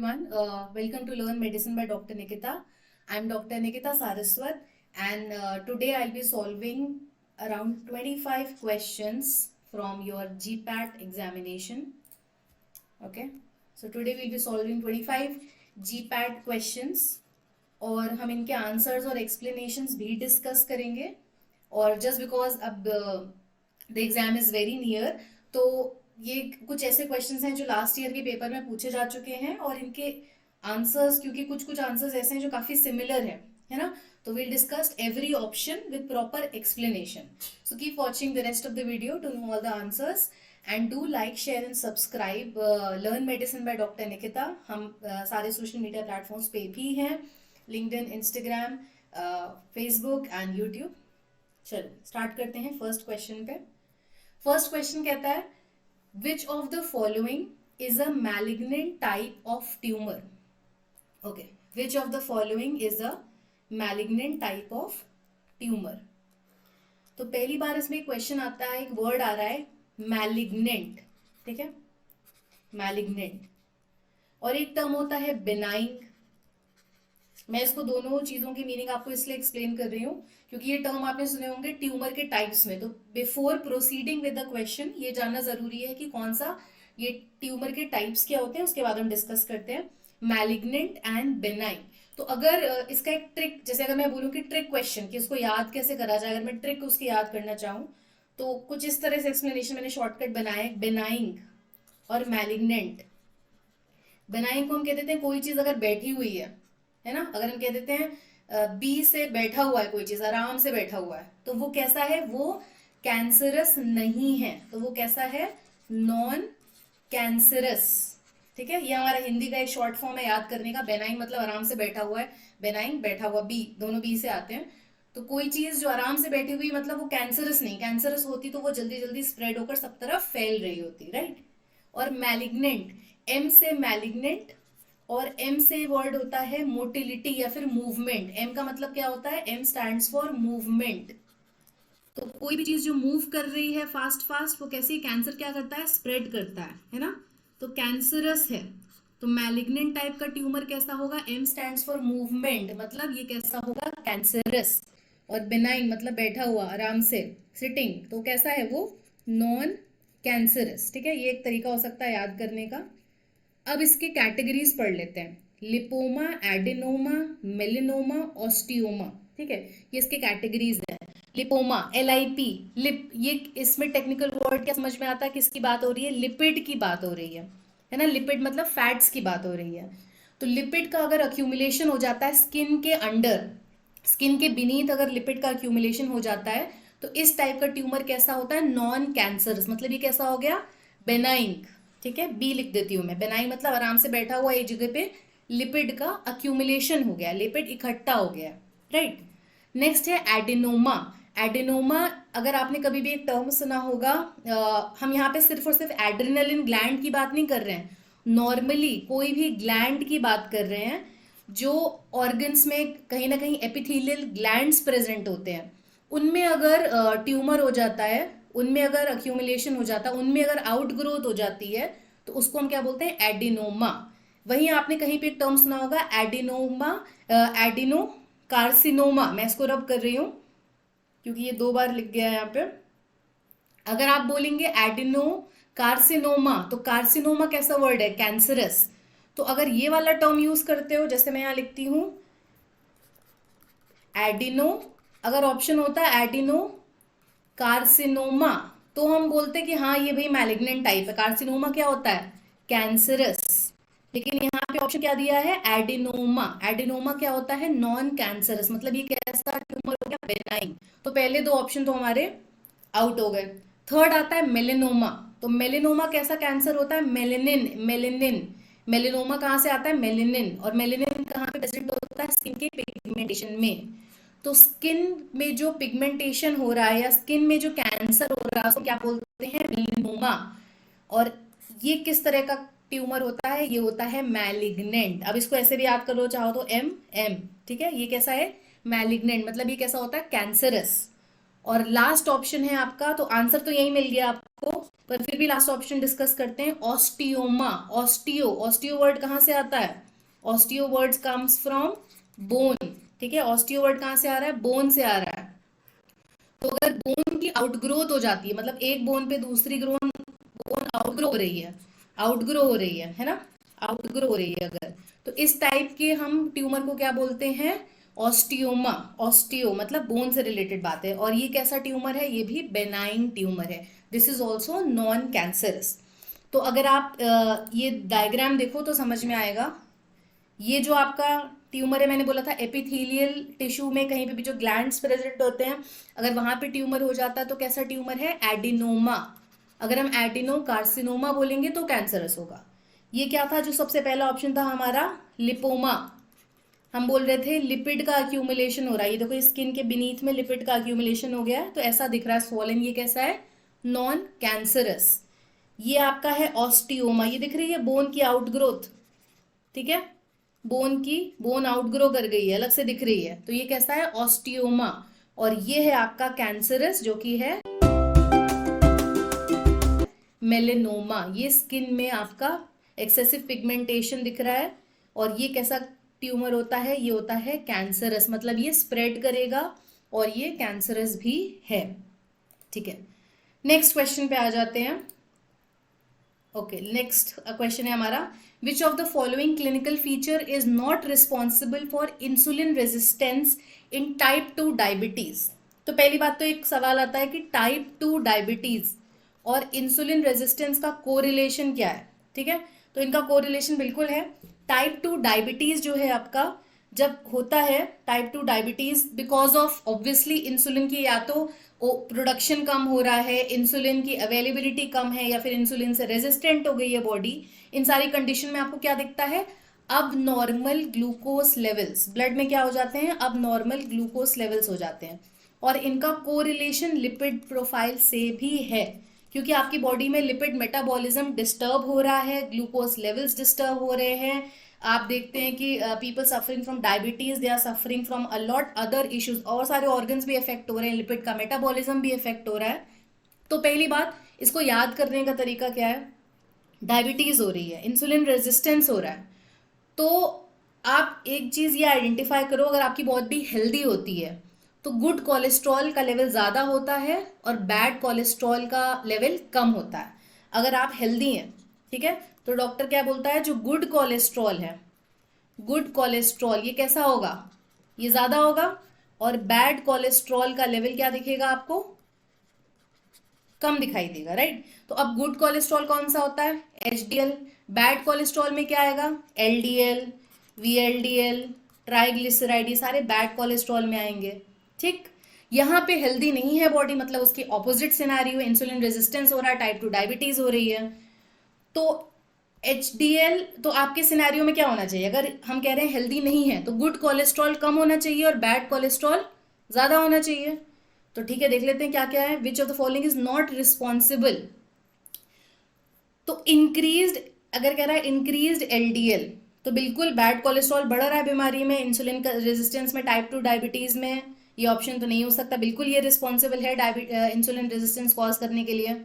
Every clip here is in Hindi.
everyone. Welcome to Learn Medicine by Dr. Nikita. I'm Dr. Nikita Saraswat, and today I'll be solving around 25 questions from your GPAT examination. Okay, so today we'll be solving 25 GPAT questions और हम इनके आंसर्स और एक्सप्लेनेशंस भी डिस्कस करेंगे. और जस्ट बिकॉज अब the exam is very near, तो ये कुछ ऐसे क्वेश्चंस हैं जो लास्ट ईयर के पेपर में पूछे जा चुके हैं और इनके आंसर्स, क्योंकि कुछ कुछ आंसर्स ऐसे हैं जो काफी सिमिलर है ना. तो we'll discuss every option with proper explanation. So keep watching the rest of the video to know all the answers and do like, share and subscribe learn medicine by doctor Nikita. हम सारे सोशल मीडिया प्लेटफॉर्म्स पे भी हैं, LinkedIn, Instagram, Facebook and YouTube. चलो स्टार्ट करते हैं फर्स्ट क्वेश्चन पे. फर्स्ट क्वेश्चन कहता है, which of the following is a malignant type of tumour. Okay, which of the following is a malignant type of tumour. तो पहली बार इसमें क्वेश्चन आता है, एक वर्ड आ रहा है मैलिग्नेंट. ठीक है, मैलिग्नेंट. और एक टर्म होता है बेनाइंग. मैं इसको दोनों चीजों की मीनिंग आपको इसलिए एक्सप्लेन कर रही हूँ क्योंकि ये टर्म आपने सुने होंगे ट्यूमर के टाइप्स में. तो before proceeding with the question ये जानना जरूरी है कि कौन सा ये ट्यूमर के टाइप्स क्या होते हैं, उसके बाद हम डिस्कस करते हैं मैलिग्नेंट एंड बेनाइन. तो अगर इसका एक ट्रिक, जैसे अगर मैं बोलूँ कि ट्रिक क्वेश्चन कि इसको याद कैसे करा जाए, अगर मैं ट्रिक उसकी याद करना चाहूँ तो कुछ इस तरह से एक्सप्लेनेशन मैंने शॉर्टकट बनाया है. बेनाइंग और मैलिग्नेंट. बेनाइंग को हम कह देते हैं कोई चीज अगर बैठी हुई है ना. अगर हम कह देते हैं बी से बैठा हुआ है, कोई चीज आराम से बैठा हुआ है, तो वो कैसा है, वो कैंसरस नहीं है. तो वो कैसा है, नॉन कैंसरस. ठीक है, ये हमारा हिंदी का एक शॉर्ट फॉर्म है याद करने का. बेनाइन मतलब आराम से बैठा हुआ है, बेनाइन बैठा हुआ, बी, दोनों बी से आते हैं. तो कोई चीज जो आराम से बैठी हुई मतलब वो कैंसरस नहीं. कैंसरस होती तो वो जल्दी जल्दी स्प्रेड होकर सब तरफ फैल रही होती, राइट. और मैलिग्नेंट, एम से मैलिग्नेंट और एम से वर्ड होता है मोटिलिटी या फिर मूवमेंट. एम का मतलब क्या होता है, एम स्टैंड्स फॉर मूवमेंट. तो कोई भी चीज जो मूव कर रही है फास्ट फास्ट, वो कैसे कैंसर क्या करता है, स्प्रेड करता है ना. तो कैंसरस है. तो मैलिग्नेंट टाइप का ट्यूमर कैसा होगा, एम स्टैंड्स फॉर मूवमेंट, मतलब ये कैसा होगा, कैंसरस. और बेनाइन मतलब बैठा हुआ आराम से, सिटिंग, तो कैसा है वो, नॉन कैंसरस. ठीक है, ये एक तरीका हो सकता है याद करने का. अब इसके कैटेगरीज पढ़ लेते हैं. Lipoma, adenoma, melanoma, osteoma. ठीक है, ये इसके कैटेगरीज है. लिपोमा, LIP, लिप, ये इसमें टेक्निकल वर्ड क्या समझ में आता है, किसकी बात हो रही है, लिपिड की बात हो रही है ना. लिपिड मतलब फैट्स की बात हो रही है. तो लिपिड का अगर अक्यूमुलेशन हो जाता है स्किन के अंडर, स्किन के बीनीथ अगर लिपिड का अक्यूमुलेशन हो जाता है, तो इस टाइप का ट्यूमर कैसा होता है, नॉन कैंसरस. मतलब ये कैसा हो गया, बेनाइंग. ठीक है, बी लिख देती हूं मैं. बेनाइन मतलब आराम से बैठा हुआ, एक जगह पे लिपिड का अक्यूमुलेशन हो गया, लिपिड इकट्ठा हो गया, राइट. नेक्स्ट है एडेनोमा. एडेनोमा, अगर आपने कभी भी एक टर्म सुना होगा, हम यहाँ पे सिर्फ और सिर्फ एड्रेनलिन ग्लैंड की बात नहीं कर रहे हैं, नॉर्मली कोई भी ग्लैंड की बात कर रहे हैं जो ऑर्गन्स में कहीं ना कहीं एपिथेलियल ग्लैंड्स प्रेजेंट होते हैं. उनमें अगर ट्यूमर हो जाता है, उनमें अगर अक्यूमुलेशन हो जाता है, उनमें अगर आउट ग्रोथ हो जाती है, तो उसको हम क्या बोलते हैं, एडिनोमा. वहीं आपने कहीं पे एक टर्म सुना होगा एडिनोमा, एडिनो कार्सिनोमा. मैं इसको रब कर रही हूं क्योंकि ये 2 बार लिख गया है यहाँ पे. अगर आप बोलेंगे एडिनो कार्सिनोमा, तो कार्सिनोमा कैसा वर्ड है, कैंसरस. तो अगर ये वाला टर्म यूज करते हो, जैसे मैं यहां लिखती हूं एडिनो, अगर ऑप्शन होता है एडिनो कार्सिनोमा, तो हम बोलते कि हाँ ये भाई मैलिग्नेंट टाइप है. कार्सिनोमा क्या होता है, कैंसरस. लेकिन यहाँ पे ऑप्शन क्या दिया है, एडिनोमा. एडिनोमा क्या होता है, नॉन कैंसरस. मतलब ये कैसा ट्यूमर हो गया, बेनाइन. तो पहले 2 ऑप्शन तो हमारे आउट हो गए. थर्ड आता है मेलेनोमा. तो मेलेनोमा कैसा कैंसर होता है, मेलेनिन. मेलेनिन, मेलेनोमा कहाँ से आता है, मेलेनिन. और मेलेनिन कहाँ पे प्रेजेंट होता है, स्किन के पिगमेंटेशन में. तो स्किन में जो पिगमेंटेशन हो रहा है या स्किन में जो कैंसर हो रहा है उसको क्या बोलते हैं, मेलेनोमा. और ये किस तरह का ट्यूमर होता है, ये होता है मैलिग्नेंट. अब इसको ऐसे भी याद कर लो चाहो तो, एम. ठीक है, ये कैसा है, मैलिग्नेंट. मतलब ये कैसा होता है, कैंसरस. और लास्ट ऑप्शन है आपका, तो आंसर तो यही मिल गया आपको, पर फिर भी लास्ट ऑप्शन डिस्कस करते हैं, ऑस्टियोमा। ऑस्टियो वर्ड कहाँ से आता है? Osteo word comes from bone, ठीक है। ऑस्टियो वर्ड कहाँ से आ रहा है? बोन से आ रहा है। तो अगर बोन की आउटग्रोथ हो जाती है, मतलब एक बोन पे दूसरी बोन आउटग्रो हो रही है, आउटग्रो हो रही है ना, आउटग्रो हो रही है अगर, तो इस टाइप के हम ट्यूमर को क्या बोलते हैं? ऑस्टियोमा। ऑस्टियो मतलब बोन से रिलेटेड बात है। और ये कैसा ट्यूमर है? ये भी बेनाइन ट्यूमर है। This is also non cancerous. तो अगर आप ये डायग्राम देखो तो समझ में आएगा। ये जो आपका ट्यूमर है, मैंने बोला था एपिथेलियल टिश्यू में कहीं पे भी जो ग्लैंड्स प्रेजेंट होते हैं, अगर वहां पे ट्यूमर हो जाता है तो कैसा ट्यूमर है? एडिनोमा। अगर हम एडिनो कार्सिनोमा बोलेंगे तो कैंसरस होगा। ये क्या था जो सबसे पहला ऑप्शन था हमारा? लिपोमा। हम बोल रहे थे लिपिड का अक्यूमुलेशन हो रहा है, ये देखो स्किन के बीनीथ में लिपिड का अक्यूमुलेशन हो गया है, तो ऐसा दिख रहा है स्वॉलन। ये कैसा है? Non cancerous. ये आपका है ऑस्टियोमा, ये दिख रही है बोन की आउटग्रोथ, ठीक है, बोन आउटग्रो कर गई है, अलग से दिख रही है, तो ये कैसा है? ऑस्टियोमा। और ये है आपका कैंसरस जो कि है मेलेनोमा। ये स्किन में आपका एक्सेसिव पिगमेंटेशन दिख रहा है। और ये कैसा ट्यूमर होता है? ये होता है कैंसरस, मतलब ये स्प्रेड करेगा और ये कैंसरस भी है, ठीक है। नेक्स्ट क्वेश्चन पे आ जाते हैं। ओके, नेक्स्ट क्वेश्चन है हमारा, विच of the following clinical feature is not responsible for insulin resistance in type 2 diabetes. तो पहली बात तो एक सवाल आता है कि टाइप 2 डायबिटीज और इंसुलिन रेजिस्टेंस का कोरिलेशन क्या है, ठीक है। तो इनका कोरिलेशन बिल्कुल है। टाइप 2 डायबिटीज जो है आपका, जब होता है type 2 diabetes because of obviously insulin की या तो प्रोडक्शन कम हो रहा है, इंसुलिन की अवेलेबिलिटी कम है, या फिर इंसुलिन से रेजिस्टेंट हो गई है बॉडी, इन सारी कंडीशन में आपको क्या दिखता है? अब नॉर्मल ग्लूकोज लेवल्स ब्लड में क्या हो जाते हैं? अब नॉर्मल ग्लूकोज लेवल्स हो जाते हैं। और इनका कोरिलेशन लिपिड प्रोफाइल से भी है, क्योंकि आपकी बॉडी में लिपिड मेटाबॉलिज्म डिस्टर्ब हो रहा है, ग्लूकोज लेवल्स डिस्टर्ब हो रहे हैं। आप देखते हैं कि people suffering from diabetes, they are suffering from a lot other issues, और सारे ऑर्गन्स भी इफेक्ट हो रहे हैं, लिपिड का मेटाबॉलिज्म भी इफेक्ट हो रहा है। तो पहली बात, इसको याद करने का तरीका क्या है? डायबिटीज हो रही है, इंसुलिन रेजिस्टेंस हो रहा है, तो आप एक चीज ये आइडेंटिफाई करो, अगर आपकी बॉडी हेल्दी होती है तो गुड कोलेस्ट्रॉल का लेवल ज्यादा होता है और बैड कोलेस्ट्रॉल का लेवल कम होता है। अगर आप हेल्दी हैं, ठीक है, तो डॉक्टर क्या बोलता है? जो गुड कोलेस्ट्रॉल है, गुड कोलेस्ट्रॉल ये कैसा होगा? ये ज्यादा होगा। और बैड कोलेस्ट्रॉल का लेवल क्या दिखेगा आपको? कम दिखाई देगा, राइट। तो अब गुड कोलेस्ट्रॉल कौन सा होता है? एचडीएल। बैड कोलेस्ट्रॉल में क्या आएगा? एलडीएल, वीएलडीएल, ट्राइग्लिसराइड, ये सारे बैड कोलेस्ट्रॉल में आएंगे, ठीक। यहाँ पे हेल्दी नहीं है बॉडी, मतलब उसकी ऑपोजिट सिनेरियो, इंसुलिन रेजिस्टेंस हो रहा है, टाइप 2 डायबिटीज हो रही है, तो एचडीएल, तो आपके सिनेरियो में क्या होना चाहिए? अगर हम कह रहे हैं हेल्दी नहीं है तो गुड कोलेस्ट्रॉल कम होना चाहिए और बैड कोलेस्ट्रॉल ज्यादा होना चाहिए। तो ठीक है, देख लेते हैं क्या क्या है। Which of the following is not responsible? तो इंक्रीज्ड, अगर कह रहा है इंक्रीज्ड एलडीएल, तो बिल्कुल बैड कोलेस्ट्रॉल बढ़ रहा है बीमारी में, इंसुलिन का रेजिस्टेंस में, टाइप 2 डायबिटीज में, ये ऑप्शन तो नहीं हो सकता, बिल्कुल ये रिस्पॉन्सिबल है इंसुलिन रेजिस्टेंस कॉज करने के लिए।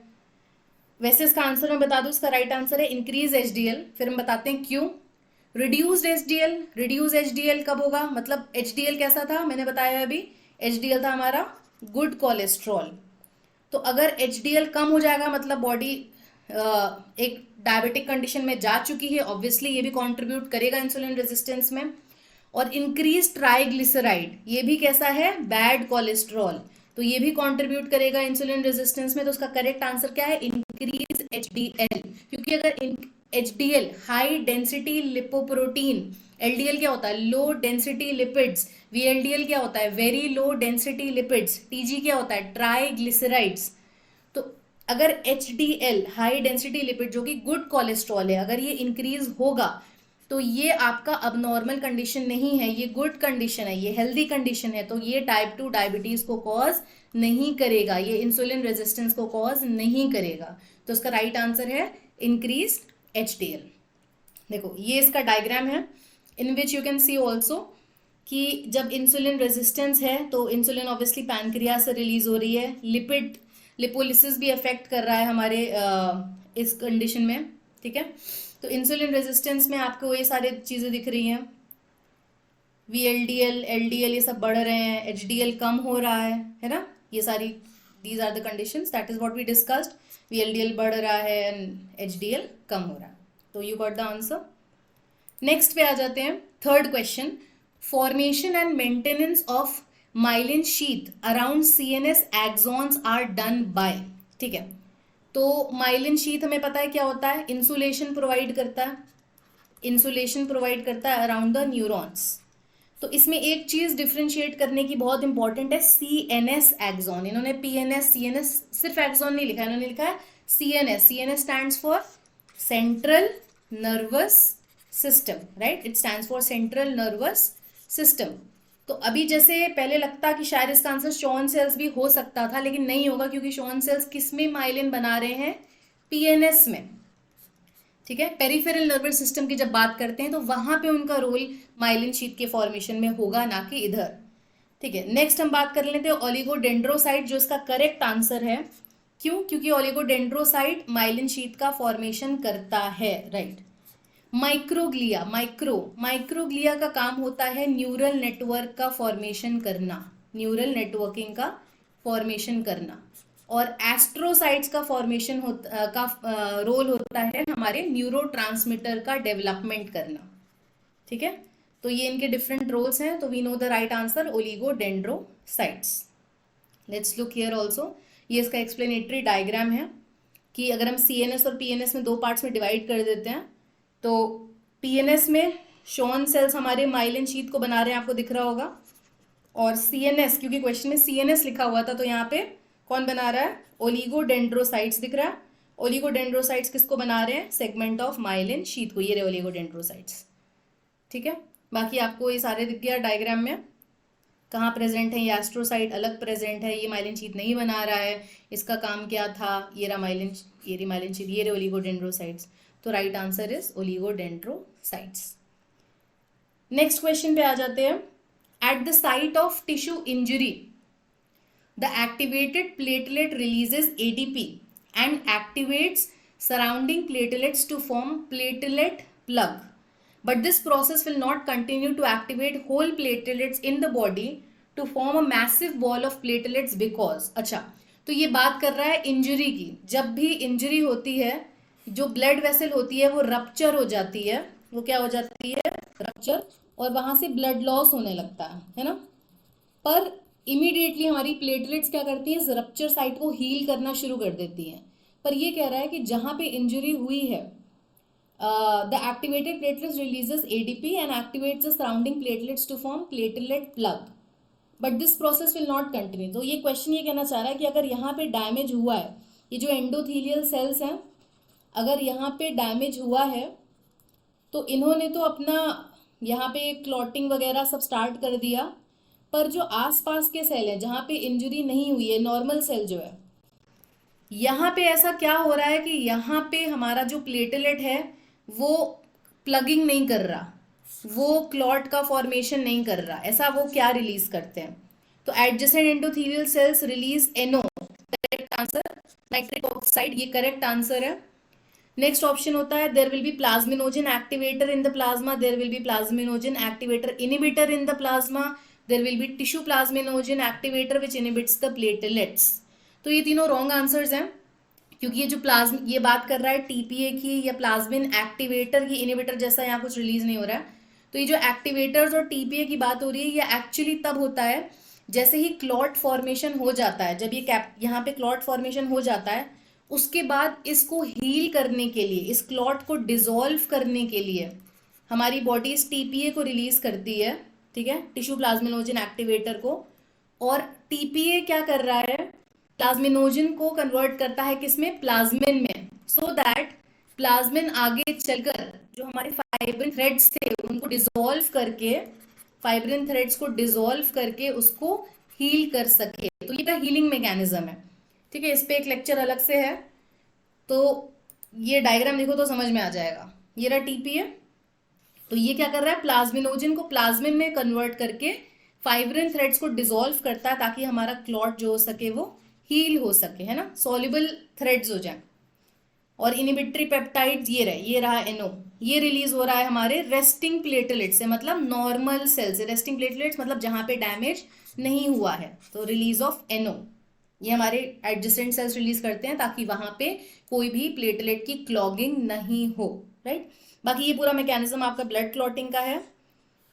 वैसे इसका आंसर मैं बता दूं, इसका राइट आंसर है इंक्रीज एचडीएल। फिर हम बताते हैं क्यों। रिड्यूस्ड एचडीएल, रिड्यूस एचडीएल कब होगा? मतलब एचडीएल कैसा था मैंने बताया अभी, एचडीएल था हमारा गुड कोलेस्ट्रॉल। तो अगर एचडीएल कम हो जाएगा मतलब बॉडी एक डायबिटिक कंडीशन में जा चुकी है, ऑब्वियसली ये भी कंट्रीब्यूट करेगा इंसुलिन रेजिस्टेंस में। और इंक्रीज ट्राइग्लिसराइड, ये भी कैसा है? बैड कोलेस्ट्रॉल, तो ये भी कंट्रीब्यूट करेगा इंसुलिन रेजिस्टेंस में। तो उसका करेक्ट आंसर क्या है? Increase HDL. क्योंकि अगर HDL high density lipoprotein, LDL क्या होता है? लो डेंसिटी लिपिड्स, वीएलडीएल क्या होता है? Very low density lipids, TG क्या होता है? ट्राइग्लिसराइड्स। तो अगर एचडीएल हाई डेंसिटी लिपिड जो कि गुड कोलेस्ट्रॉल है, अगर ये इंक्रीज होगा तो ये आपका अबनॉर्मल कंडीशन नहीं है, ये गुड कंडीशन है, ये हेल्दी कंडीशन है, तो ये टाइप 2 डायबिटीज को कॉज नहीं करेगा, ये इंसुलिन रेजिस्टेंस को कॉज नहीं करेगा। तो इसका राइट आंसर है इंक्रीज एचडीएल। देखो ये इसका डायग्राम है, in which you can see also कि जब इंसुलिन रेजिस्टेंस है तो इंसुलिन ऑब्वियसली पैनक्रियाज से रिलीज हो रही है, लिपोलिसिस भी अफेक्ट कर रहा है हमारे इस कंडीशन में, ठीक है। तो इंसुलिन रेजिस्टेंस में आपको ये सारी चीज़ें दिख रही हैं, VLDL LDL ये सब बढ़ रहे हैं, HDL कम हो रहा है ना, ये सारी these are the conditions, that is what we discussed. VLDL बढ़ रहा है एंड HDL कम हो रहा है, तो you got the answer. Next पे आ जाते हैं, third question, formation and maintenance of myelin sheath around CNS axons are done by, ठीक है। तो माइलिन शीथ हमें पता है क्या होता है, इंसुलेशन प्रोवाइड करता है, इंसुलेशन प्रोवाइड करता है अराउंड द न्यूरॉन्स। तो इसमें एक चीज डिफ्रेंशिएट करने की बहुत इंपॉर्टेंट है, CNS एक्सॉन। इन्होंने PNS CNS सिर्फ एक्सॉन नहीं लिखा, इन्होंने लिखा है CNS। CNS stands for central nervous system, right, it stands for central nervous system. तो अभी जैसे पहले लगता कि शायद इसका आंसर शॉन सेल्स भी हो सकता था, लेकिन नहीं होगा, क्योंकि शॉन सेल्स किस में माइलिन बना रहे हैं, PNS में, ठीक है। पेरिफेरल नर्वस सिस्टम की जब बात करते हैं तो वहां पे उनका रोल माइलिन शीथ के फॉर्मेशन में होगा, ना कि इधर, ठीक है। नेक्स्ट हम बात कर लेते हैं ओलिगोडेंड्रोसाइट, जो इसका करेक्ट आंसर है। क्यों? क्योंकि ओलिगोडेंड्रोसाइट माइलिन शीथ का फॉर्मेशन करता है, राइट। माइक्रोग्लिया, माइक्रोग्लिया का काम होता है न्यूरल नेटवर्क का फॉर्मेशन करना, न्यूरल नेटवर्किंग का फॉर्मेशन करना। और एस्ट्रोसाइट्स का फॉर्मेशन रोल होता है हमारे न्यूरोट्रांसमीटर का डेवलपमेंट करना, ठीक है। तो ये इनके डिफरेंट रोल्स हैं, तो we know the right answer oligodendrocytes. Let's look here also, ये इसका एक्सप्लेनेटरी डायग्राम है कि अगर हम CNS और PNS में दो पार्ट्स में डिवाइड कर देते हैं, तो PNS में शॉन सेल्स हमारे माइलिन शीथ को बना रहे हैं, आपको दिख रहा होगा। और CNS, क्योंकि क्वेश्चन में CNS लिखा हुआ था, तो यहाँ पे कौन बना रहा है, ओलिगोडेंड्रोसाइट्स दिख रहा है। ओलिगोडेंड्रोसाइट्स किसको बना रहे हैं, सेगमेंट ऑफ माइलिन शीथ को, ये रहे ओलिगोडेंड्रोसाइट्स, ठीक है। बाकी आपको ये सारे दिख गया डायग्राम में, कहाँ प्रेजेंट है, ये एस्ट्रोसाइट अलग प्रेजेंट है, ये माइलिन शीथ नहीं बना रहा है, इसका काम क्या था, ये रहा माइलिन, ये रही माइलिन शीथ, ये रहे ओलिगोडेंड्रोसाइट्स। तो right answer is oligodendrocytes. Next question पे आ जाते हैं, at the site of tissue injury the activated platelet releases ATP and activates surrounding platelets to form platelet plug, but this process will not continue to activate whole platelets in the body to form a massive ball of platelets because, अच्छा, तो ये बात कर रहा है इंजरी की। जब भी इंजरी होती है, जो ब्लड वेसल होती है वो रप्चर हो जाती है, वो क्या हो जाती है, रप्चर, और वहां से ब्लड लॉस होने लगता है ना। पर इमीडिएटली हमारी प्लेटलेट्स क्या करती है, इस रप्चर साइट को हील करना शुरू कर देती हैं। पर ये कह रहा है कि जहां पे इंजरी हुई है, the activated platelets releases ADP and activates the surrounding platelets to form platelet plug, but this process will not continue. तो ये क्वेश्चन ये कहना चाह रहा है कि अगर यहाँ पे डैमेज हुआ है, ये जो एंडोथीलियल सेल्स हैं, अगर यहाँ पे डैमेज हुआ है तो इन्होंने तो अपना यहाँ पे क्लॉटिंग वगैरह सब स्टार्ट कर दिया, पर जो आसपास के सेल है जहां पे इंजरी नहीं हुई है, नॉर्मल सेल जो है, यहाँ पे ऐसा क्या हो रहा है कि यहाँ पे हमारा जो प्लेटलेट है वो प्लगिंग नहीं कर रहा, वो क्लॉट का फॉर्मेशन नहीं कर रहा। ऐसा वो क्या रिलीज करते हैं, तो adjacent endothelial cells release NO, correct answer, nitric oxide, ये करेक्ट आंसर है। नेक्स्ट ऑप्शन होता है there will be plasminogen activator in the plasma, there will be plasminogen activator inhibitor in the plasma, there will be tissue plasminogen activator which inhibits the platelets। तो ये तीनों रॉन्ग आंसर्स हैं, क्योंकि ये जो ये बात कर रहा है TPA की या प्लाज्मिन एक्टिवेटर की, इनिबिटर जैसा यहाँ कुछ रिलीज नहीं हो रहा है। तो ये जो एक्टिवेटर्स और TPA की बात हो रही है, ये एक्चुअली तब होता है जैसे ही क्लॉट फॉर्मेशन हो जाता है। जब ये यहाँ पे क्लॉट फॉर्मेशन हो जाता है, उसके बाद इसको हील करने के लिए, इस क्लॉट को डिसॉल्व करने के लिए हमारी बॉडी इस TPA को रिलीज करती है, ठीक है, टिश्यू प्लाज्मिनोजन एक्टिवेटर को। और TPA क्या कर रहा है, प्लाज्मिनोजन को कन्वर्ट करता है किसमें, प्लाज्मिन में, सो दैट प्लाज्मिन आगे चलकर जो हमारे फाइब्रिन थ्रेड्स थे उनको डिसॉल्व करके, फाइब्रिन थ्रेड्स को डिसॉल्व करके उसको हील कर सके। तो ये हीलिंग मैकेनिज्म है, ठीक है। इस पे एक लेक्चर अलग से है, तो ये डायग्राम देखो तो समझ में आ जाएगा। ये रहा TPA, तो ये क्या कर रहा है, प्लाज्मिनोजन को प्लाज्मिन में कन्वर्ट करके फाइब्रिन थ्रेड्स को डिसॉल्व करता है ताकि हमारा क्लॉट जो हो सके वो हील हो सके, है ना, सॉल्युबल थ्रेड्स हो जाए। और इनिबिटरी पेप्टाइड्स ये रहा एनओ, ये रिलीज हो रहा है हमारे रेस्टिंग प्लेटलेट से, मतलब नॉर्मल सेल से। रेस्टिंग प्लेटलेट्स मतलब जहां पे डैमेज नहीं हुआ है, तो रिलीज ऑफ एनओ ये हमारे एडजेसेंट सेल्स रिलीज करते हैं ताकि वहां पे कोई भी प्लेटलेट की क्लॉगिंग नहीं हो, राइट। बाकी ये पूरा मैकेनिज्म आपका ब्लड क्लॉटिंग का है,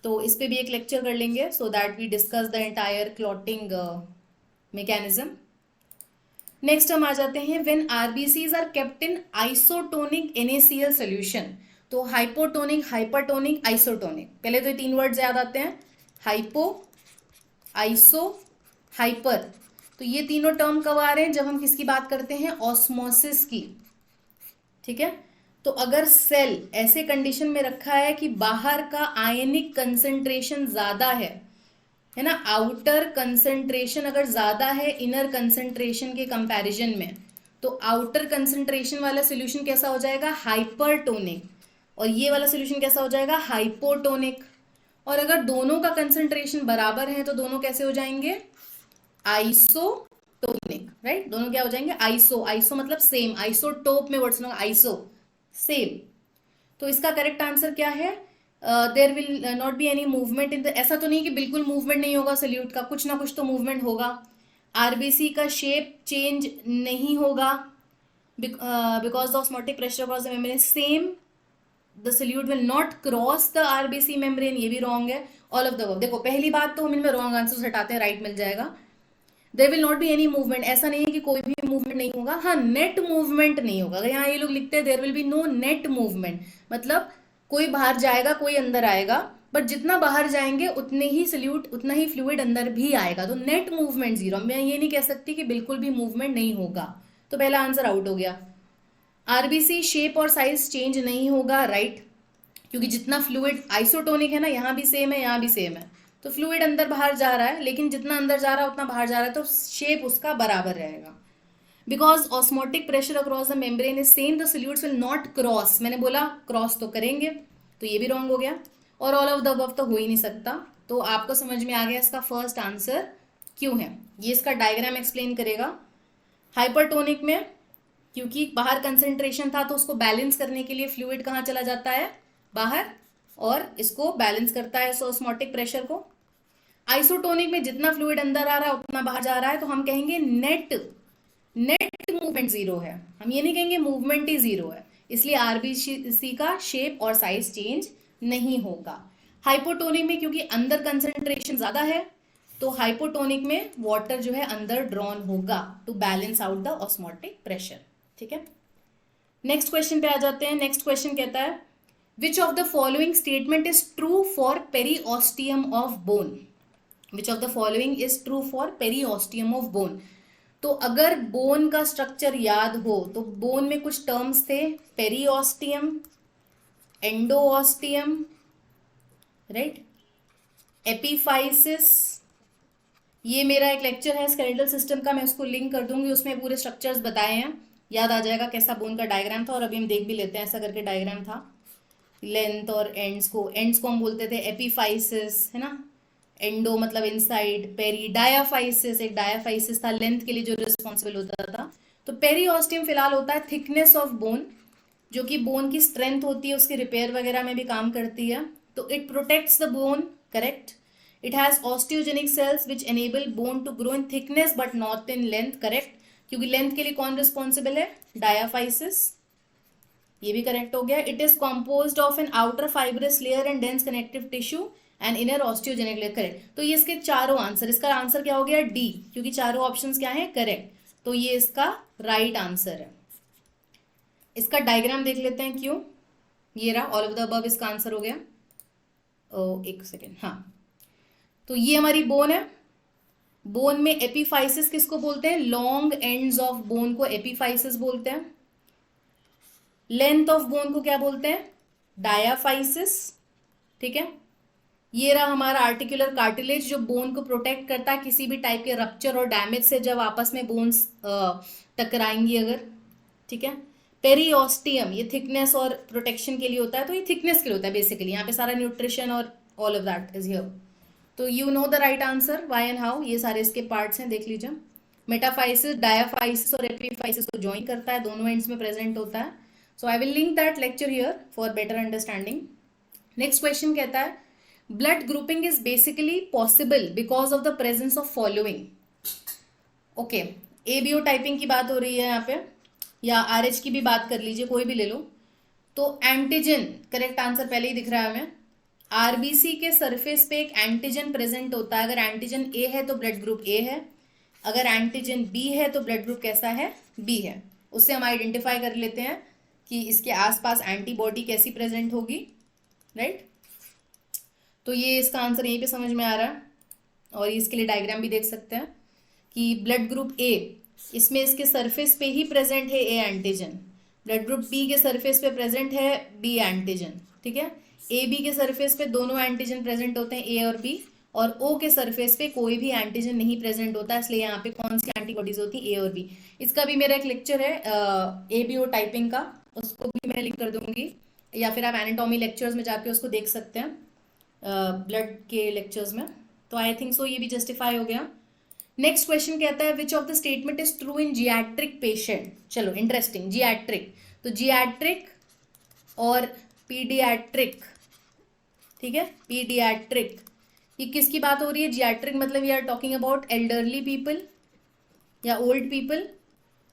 तो इस पे भी एक लेक्चर कर लेंगे, so that we discuss the entire clotting mechanism. Next हम आ जाते हैं when RBCs are kept in isotonic NaCl solution. तो हाइपोटोनिक, हाइपरटोनिक, आइसोटोनिक, पहले तो ये तीन वर्ड याद आते हैं, हाइपो, आइसो, हाइपर। तो ये तीनों टर्म कब आ रहे हैं, जब हम किसकी बात करते हैं, ऑस्मोसिस की, ठीक है। तो अगर सेल ऐसे कंडीशन में रखा है कि बाहर का आयनिक कंसेंट्रेशन ज्यादा है ना, आउटर कंसेंट्रेशन अगर ज्यादा है इनर कंसेंट्रेशन के कंपैरिजन में, तो आउटर कंसेंट्रेशन वाला सोल्यूशन कैसा हो जाएगा, हाइपरटोनिक, और ये वाला सोल्यूशन कैसा हो जाएगा, हाइपोटोनिक। और अगर दोनों का कंसेंट्रेशन बराबर है तो दोनों कैसे हो जाएंगे, आइसोटोनिक, राइट। दोनों क्या हो जाएंगे, आइसो, आइसो मतलब सेम, आइसोटोप में वर्ड सुना, आइसो सेम। तो इसका करेक्ट आंसर क्या है, there will not be any movement in the, ऐसा तो नहीं कि बिल्कुल मूवमेंट नहीं होगा सोल्यूट का, कुछ ना कुछ तो मूवमेंट होगा। आरबीसी का शेप चेंज नहीं होगा because the osmotic pressure across the membrane same, the solute will not cross the RBC membrane, ये भी रॉन्ग है। ऑल ऑफ द अबव, देखो पहली बात तो हम इनमें रॉन्ग आंसर हटाते हैं, राइट मिल जाएगा। There will not be any movement, ऐसा नहीं है कि कोई भी मूवमेंट नहीं होगा, हाँ नेट मूवमेंट नहीं होगा। अगर यहाँ ये लोग लिखते हैं there will be no net movement, मतलब कोई बाहर जाएगा कोई अंदर आएगा, बट जितना बाहर जाएंगे उतने ही सल्यूट, उतना ही फ्लूइड अंदर भी आएगा, तो नेट मूवमेंट जीरो। मैं ये नहीं कह सकती कि बिल्कुल भी मूवमेंट नहीं होगा, तो पहला आंसर आउट हो गया। आरबीसी शेप और साइज चेंज नहीं होगा, राइट, क्योंकि जितना फ्लूइड आइसोटोनिक है ना, यहाँ भी सेम है यहाँ भी सेम है, तो फ्लूइड अंदर बाहर जा रहा है, लेकिन जितना अंदर जा रहा है उतना बाहर जा रहा है, तो शेप उसका बराबर रहेगा। Because osmotic pressure across the membrane is same, the solutes will not cross, मैंने बोला क्रॉस तो करेंगे, तो ये भी रॉन्ग हो गया। और ऑल ऑफ द अबव तो हो ही नहीं सकता, तो आपको समझ में आ गया इसका फर्स्ट आंसर क्यों है। ये इसका डायग्राम एक्सप्लेन करेगा। हाइपरटोनिक में क्योंकि बाहर कंसेंट्रेशन था, तो उसको बैलेंस करने के लिए फ्लूइड कहाँ चला जाता है, बाहर, और इसको बैलेंस करता है ऑस्मोटिक प्रेशर को। आइसोटोनिक में जितना फ्लूइड अंदर आ रहा है उतना बाहर जा रहा है, तो हम कहेंगे नेट मूवमेंट जीरो है, हम ये नहीं कहेंगे मूवमेंट ही जीरो है, इसलिए आरबीसी का शेप और साइज चेंज नहीं होगा। हाइपोटोनिक में क्योंकि अंदर कंसेंट्रेशन ज्यादा है, तो हाइपोटोनिक में वाटर जो है अंदर ड्रॉन होगा to balance out the osmotic pressure, ठीक है। नेक्स्ट क्वेश्चन पे आ जाते हैं। नेक्स्ट क्वेश्चन कहता है which of the following statement is true for periosteum of bone, which of the following is true for periosteum of bone. तो अगर बोन का स्ट्रक्चर याद हो तो बोन में कुछ टर्म्स थे, पेरीऑस्टियम, एंडोऑस्टियम, राइट, एपीफाइसिस। ये मेरा एक लेक्चर है स्केलेटल सिस्टम का, मैं उसको लिंक कर दूंगी, उसमें पूरे स्ट्रक्चर्स बताए हैं, याद आ जाएगा कैसा बोन का डायग्राम था। और अभी हम देख भी लेते हैं, ऐसा करके डायग्राम था, लेंथ और एंड्स को हम बोलते थे एपीफाइसिस, है ना, एंडो मतलब इनसाइड, पेरी, डायाफाइसिस, एक डायाफाइसिस था लेंथ के लिए जो रिस्पॉन्सिबल होता था। तो पेरीऑस्टियम फिलहाल होता है थिकनेस ऑफ बोन, जो कि बोन की स्ट्रेंथ होती है, उसकी रिपेयर वगैरह में भी काम करती है। तो it protects the bone, correct. It has osteogenic cells which enable bone to grow in thickness but not in length, correct, क्योंकि लेंथ के लिए कौन रिस्पॉन्सिबल है, डायाफाइसिस, ये भी करेक्ट हो गया। It is composed of an outer fibrous layer and dense connective tissue and inner osteogenic layer, correct. तो ये इसके चारों आंसर, इसका आंसर क्या हो गया, डी, क्योंकि चारों ऑप्शंस क्या हैं, करेक्ट, तो ये इसका राइट आंसर है। इसका डायग्राम देख लेते हैं क्यों, ये रहा, ऑल ऑफ द अबव इसका आंसर हो गया। एक सेकेंड, हाँ, तो ये हमारी बोन है। बोन में एपीफाइसिस किसको बोलते हैं, लॉन्ग एंड्स ऑफ बोन को एपीफाइसिस बोलते हैं। लेंथ ऑफ बोन को क्या बोलते हैं, डायाफाइसिस, ठीक है। ये रहा हमारा आर्टिकुलर कार्टिलेज, जो बोन को प्रोटेक्ट करता है किसी भी टाइप के रप्चर और डैमेज से, जब आपस में बोन्स टकराएंगी अगर, ठीक है। पेरियोस्टियम ये थिकनेस और प्रोटेक्शन के लिए होता है, तो ये थिकनेस के लिए होता है बेसिकली, यहाँ पे सारा न्यूट्रिशन और all of that is here. तो you know the right answer why and how, ये सारे इसके पार्ट्स हैं, देख लीजिए। मेटाफाइसिस डायाफाइसिस और एपीफाइसिस को ज्वाइन करता है, दोनों एंड्स में प्रेजेंट होता है। So I will link that lecture here for better understanding. Next question कहता है blood grouping is basically possible because of the presence of following. Okay, ABO typing की बात हो रही है यहाँ पे, या आरएच की भी बात कर लीजिए, कोई भी ले लो। तो एंटीजन करेक्ट आंसर पहले ही दिख रहा है हमें। आरबीसी के सरफेस पे एक एंटीजन प्रेजेंट होता है, अगर एंटीजन ए है तो ब्लड ग्रुप ए है, अगर एंटीजन बी है तो ब्लड ग्रुप कैसा है, बी है। उससे हम आइडेंटिफाई कर लेते हैं कि इसके आसपास एंटीबॉडी कैसी प्रेजेंट होगी, राइट। तो ये इसका आंसर यहीं पे समझ में आ रहा है, और इसके लिए डायग्राम भी देख सकते हैं कि ब्लड ग्रुप ए, इसमें इसके सरफेस पे ही प्रेजेंट है A antigen, blood group B के सरफेस पे प्रेजेंट है बी एंटीजन, ठीक है। ए बी के सरफेस पे दोनों एंटीजन प्रेजेंट होते हैं, ए और बी, और ओ के सरफेस पे कोई भी एंटीजन नहीं प्रेजेंट होता, इसलिए यहाँ पे कौन सी एंटीबॉडीज होती है, ए और बी। इसका भी मेरा एक लेक्चर है एबीओ टाइपिंग का, उसको भी मैं लिंक कर दूंगी, या फिर आप एनाटॉमी लेक्चर्स में जाके उसको देख सकते हैं, ब्लड के लेक्चर्स में। तो आई थिंक सो ये भी जस्टिफाई हो गया। नेक्स्ट क्वेश्चन कहता है which of the statement is true in geriatric patient. चलो इंटरेस्टिंग, जियाट्रिक, तो जियाट्रिक और पीडियाट्रिक, ठीक है, पीडियाट्रिक, ये किसकी बात हो रही है। जियाट्रिक मतलब we are talking about elderly people या ओल्ड पीपल,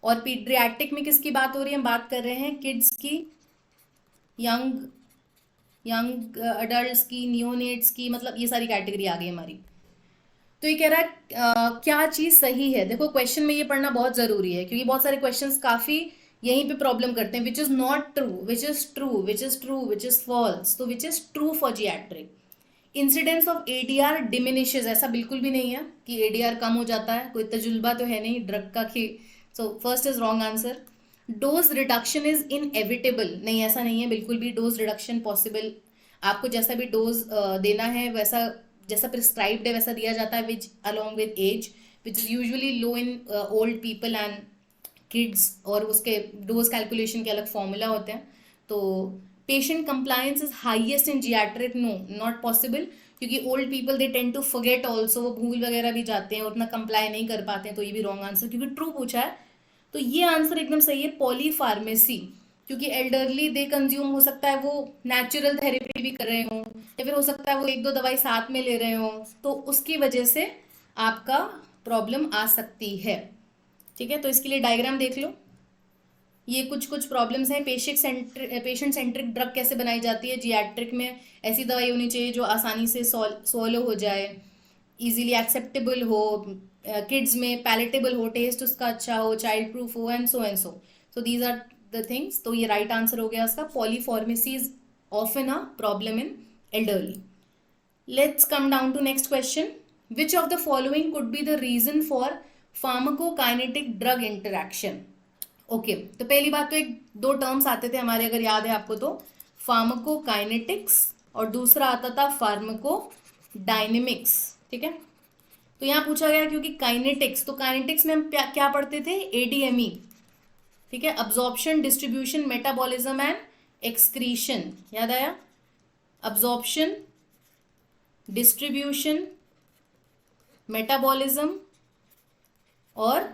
और पीडियाट्रिक में किसकी बात हो रही है, हम बात कर रहे हैं किड्स की, यंग अडल्ट्स की, नियोनेट्स की, मतलब ये सारी कैटेगरी आ गई हमारी। तो ये कह रहा है क्या चीज सही है। देखो क्वेश्चन में ये पढ़ना बहुत जरूरी है, क्योंकि बहुत सारे क्वेश्चंस काफी यहीं पे प्रॉब्लम करते हैं। Which is not true, which is true, which is true, which is false. तो which is true for geriatric. Incidence of ADR diminishes, ऐसा बिल्कुल भी नहीं है कि एडीआर कम हो जाता है, कोई तजुर्बा तो है नहीं ड्रग का कि। So first is wrong answer. Dose reduction is inevitable, नहीं ऐसा नहीं है बिल्कुल भी, डोज रिडक्शन पॉसिबल। आपको जैसा भी डोज देना है वैसा, जैसा प्रिस्क्राइब्ड है वैसा दिया जाता है, which along with age, which is usually low in old people and kids, और उसके डोज कैलकुलेशन के अलग फॉर्मूला होते हैं। तो patient compliance is highest in geriatric, no not possible, क्योंकि old people they tend to forget also, वो भूल वगैरह भी जाते हैं और उतना कंप्लाई नहीं कर पाते हैं। तो ये भी रॉन्ग आंसर, क्योंकि ट्रू पूछा है। तो ये आंसर एकदम सही है, पॉलीफार्मेसी, क्योंकि एल्डरली दे कंज्यूम, हो सकता है वो नेचुरल थेरेपी भी कर रहे हो, या फिर हो सकता है वो एक दो दवाई साथ में ले रहे हो, तो उसकी वजह से आपका प्रॉब्लम आ सकती है, ठीक है। तो इसके लिए डायग्राम देख लो, ये कुछ प्रॉब्लम्स हैं। पेशेंट सेंट्रिक ड्रग कैसे बनाई जाती है जियाट्रिक में, ऐसी दवाई होनी चाहिए जो आसानी से सोलो हो जाए, इजीली एक्सेप्टेबल हो, किड्स में पैलेटेबल हो, टेस्ट उसका अच्छा हो, चाइल्ड प्रूफ हो, and so. So these are the things. तो ये राइट आंसर हो गया उसका, polypharmacy is often a problem in elderly. Let's come down to next question. Which of the following could be the reason for pharmacokinetic drug interaction. Okay, तो पहली बात तो एक दो टर्म्स आते थे हमारे, अगर याद है आपको तो, फार्माकोकाइनेटिक्स और दूसरा आता था फार्माकोडायनेमिक्स, ठीक है। तो यहाँ पूछा गया क्योंकि काइनेटिक्स, तो काइनेटिक्स में हम क्या पढ़ते थे, एडीएमई, ठीक है, absorption, distribution, metabolism and excretion, याद आया, अब्जॉर्प्शन, डिस्ट्रीब्यूशन, मेटाबॉलिज्म और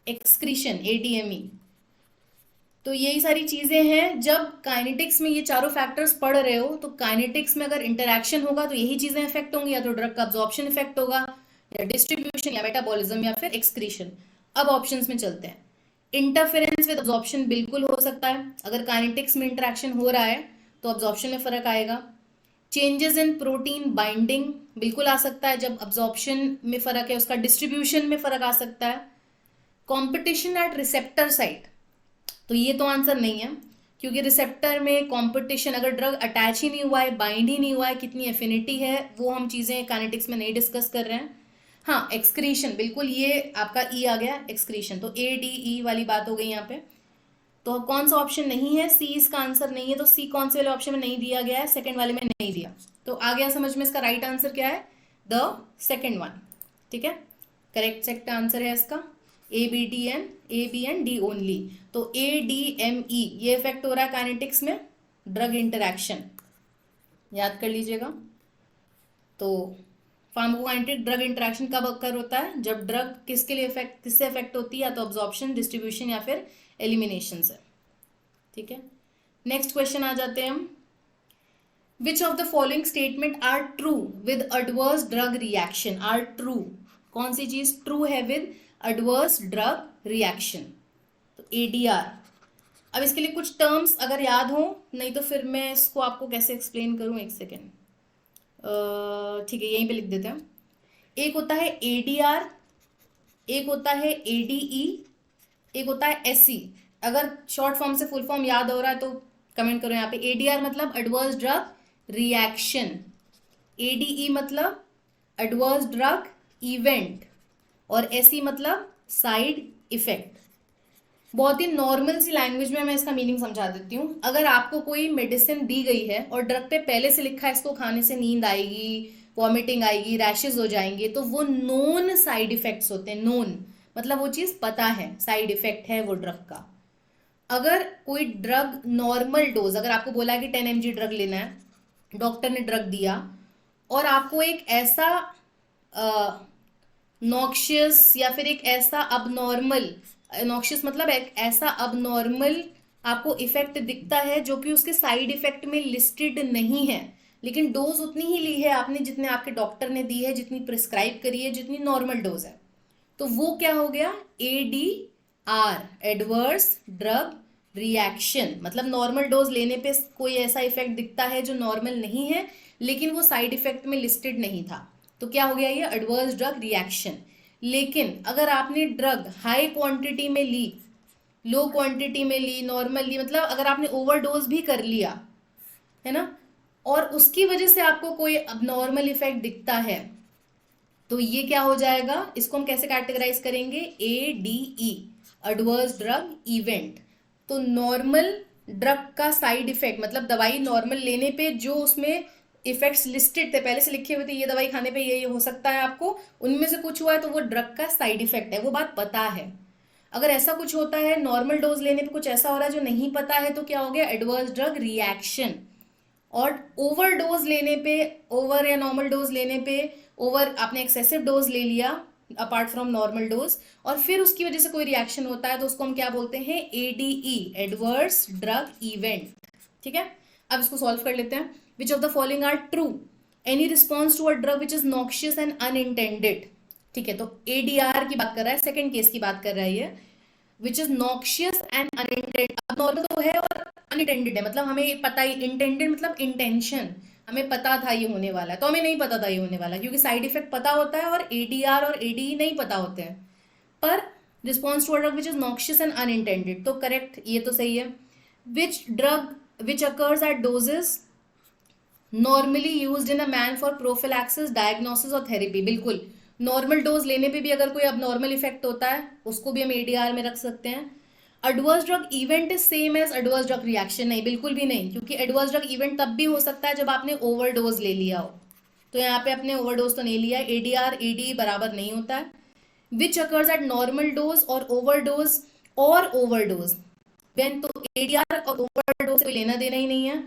एक्सक्रीशन, एडीएमई। तो यही सारी चीजें हैं। जब काइनेटिक्स में ये चारों फैक्टर्स पढ़ रहे हो, तो काइनेटिक्स में अगर इंटरैक्शन होगा तो यही चीजें इफेक्ट होंगी, या तो ड्रग का अब्जॉर्प्शन इफेक्ट होगा, या डिस्ट्रीब्यूशन, या मेटाबॉलिज्म, या फिर एक्सक्रीशन। अब ऑप्शंस में चलते हैं। इंटरफेरेंस विद अब्जॉर्प्शन बिल्कुल हो सकता है, अगर काइनेटिक्स में इंटरैक्शन हो रहा है तो अब्जॉर्प्शन में फर्क आएगा। चेंजेस इन प्रोटीन बाइंडिंग बिल्कुल आ सकता है, जब अब्जॉर्प्शन में फर्क है उसका डिस्ट्रीब्यूशन में फर्क आ सकता है। कॉम्पिटिशन एट रिसेप्टर साइट, तो ये तो आंसर नहीं है, क्योंकि रिसेप्टर में कंपटीशन, अगर ड्रग अटैच ही नहीं हुआ है, बाइंड ही नहीं हुआ है, कितनी एफिनिटी है, वो हम चीज़ें काइनेटिक्स में नहीं डिस्कस कर रहे हैं। हाँ, एक्सक्रीशन बिल्कुल, ये आपका ई आ गया, एक्सक्रीशन, तो ए डी ई वाली बात हो गई यहाँ पे। तो कौन सा ऑप्शन नहीं है, सी इसका आंसर नहीं है। तो सी कौन से वाले ऑप्शन में नहीं दिया गया है, सेकंड वाले में नहीं दिया। तो आ गया समझ में, इसका राइट आंसर क्या है, द सेकंड वन, ठीक है, करेक्ट सेक्ट आंसर है इसका। A B and D only. तो ADME ये इफेक्ट हो रहा है काइनेटिक्स में, ड्रग इंटरैक्शन, याद कर लीजिएगा। तो फार्माकोकाइनेटिक ड्रग इंटरैक्शन कब अक्कर होता है? जब ड्रग किसके लिए इफेक्ट, किससे इफेक्ट होती है, या तो अब्जॉर्प्शन, डिस्ट्रीब्यूशन या फिर एलिमिनेशन से। ठीक है, नेक्स्ट क्वेश्चन आ जाते हैं हम। Which of the following statement are true with adverse drug reaction? Are true, कौन सी चीज ट्रू है विद एडवर्स ड्रग रिएक्शन? तो ADR। अब इसके लिए कुछ टर्म्स अगर याद हो, नहीं तो फिर मैं इसको आपको कैसे एक्सप्लेन करूं, एक सेकेंड। ठीक है, यहीं पे लिख देते हैं। एक होता है ADR, एक होता है ADE, एक होता है SE। अगर शॉर्ट फॉर्म से फुल फॉर्म याद हो रहा है तो कमेंट करो यहाँ पे। ADR मतलब एडवर्स ड्रग रिएक्शन, ADE मतलब एडवर्स ड्रग इवेंट, और SE मतलब साइड इफेक्ट। बहुत ही नॉर्मल सी लैंग्वेज में मैं इसका मीनिंग समझा देती हूँ। अगर आपको कोई मेडिसिन दी गई है और ड्रग पे पहले से लिखा है इसको खाने से नींद आएगी, वॉमिटिंग आएगी, रैशेज हो जाएंगे, तो वो नोन साइड इफेक्ट्स होते हैं। नोन मतलब वो चीज पता है, साइड इफेक्ट है वो ड्रग का। अगर कोई ड्रग नॉर्मल डोज, अगर आपको बोला है कि 10 mg ड्रग लेना है, डॉक्टर ने ड्रग दिया और आपको एक ऐसा नॉक्शियस या फिर एक ऐसा अबनॉर्मल, नॉक्शियस मतलब एक ऐसा अबनॉर्मल आपको इफेक्ट दिखता है जो कि उसके साइड इफेक्ट में लिस्टेड नहीं है, लेकिन डोज उतनी ही ली है आपने जितने आपके डॉक्टर ने दी है, जितनी प्रिस्क्राइब करी है, जितनी नॉर्मल डोज है, तो वो क्या हो गया? ADR, adverse drug reaction. मतलब नॉर्मल डोज लेने पे कोई ऐसा इफेक्ट दिखता है जो नॉर्मल नहीं है, लेकिन वो साइड इफेक्ट में लिस्टेड नहीं था, तो क्या हो गया? ये एडवर्स ड्रग रिएक्शन। लेकिन अगर आपने ड्रग हाई क्वांटिटी में ली, लो क्वांटिटी में ली, नॉर्मल ली, मतलब अगर आपने ओवरडोज भी कर लिया है ना, और उसकी वजह से आपको कोई अबनॉर्मल इफेक्ट दिखता है, तो ये क्या हो जाएगा? इसको हम कैसे कैटेगराइज करेंगे? ADE, adverse drug event. तो नॉर्मल ड्रग का साइड इफेक्ट मतलब दवाई नॉर्मल लेने पे जो उसमें इफेक्ट्स लिस्टेड थे, पहले से लिखे हुए थे, ये दवाई खाने पे ये हो सकता है आपको, उनमें से कुछ हुआ है तो वो ड्रग का साइड इफेक्ट है, वो बात पता है। अगर ऐसा कुछ होता है, नॉर्मल डोज लेने पे कुछ ऐसा हो रहा है जो नहीं पता है, तो क्या हो गया? Adverse drug reaction. और ओवर डोज लेने पे, ओवर या नॉर्मल डोज लेने पे, ओवर आपने एक्सेसिव डोज ले लिया अपार्ट फ्रॉम नॉर्मल डोज, और फिर उसकी वजह से कोई रिएक्शन होता है, तो उसको हम क्या बोलते हैं? ADE, adverse drug event. ठीक है, अब इसको सॉल्व कर लेते हैं। Which of the following are true? Any response to a drug which is noxious and unintended. ठीक है, तो ADR की बात कर रहा है, सेकेंड केस की बात कर रहा है ये, विच इज नॉक्शियस एंड अनइंटेंडेड। अब नॉर्मल तो है और अनइंटेंडेड है, मतलब हमें पता ही, इंटेंडेड मतलब इंटेंशन, हमें पता था ये होने वाला है, तो हमें नहीं पता था ये होने वाला है, क्योंकि साइड इफेक्ट पता होता है और ADR और ADE नहीं पता होते हैं। पर response to a drug which is noxious and unintended, तो करेक्ट, ये तो सही है। Which drug which occurs at doses normally used in a man for prophylaxis, diagnosis और थेरेपी। बिल्कुल, नॉर्मल डोज लेने पे भी अगर कोई अबनॉर्मल इफेक्ट होता है, उसको भी हम ADR में रख सकते हैं। Adverse drug event is same as adverse drug reaction? नहीं, बिल्कुल भी नहीं, क्योंकि एडवर्स ड्रग इवेंट तब भी हो सकता है जब आपने ओवरडोज ले लिया हो, तो यहाँ पे अपने ओवरडोज तो नहीं लिया, ADR ADE बराबर नहीं होता है। विच अकर्स एट नॉर्मल डोज और ओवरडोज, और ओवरडोज देन, तो ADR और ओवरडोज से लेना देना ही नहीं है,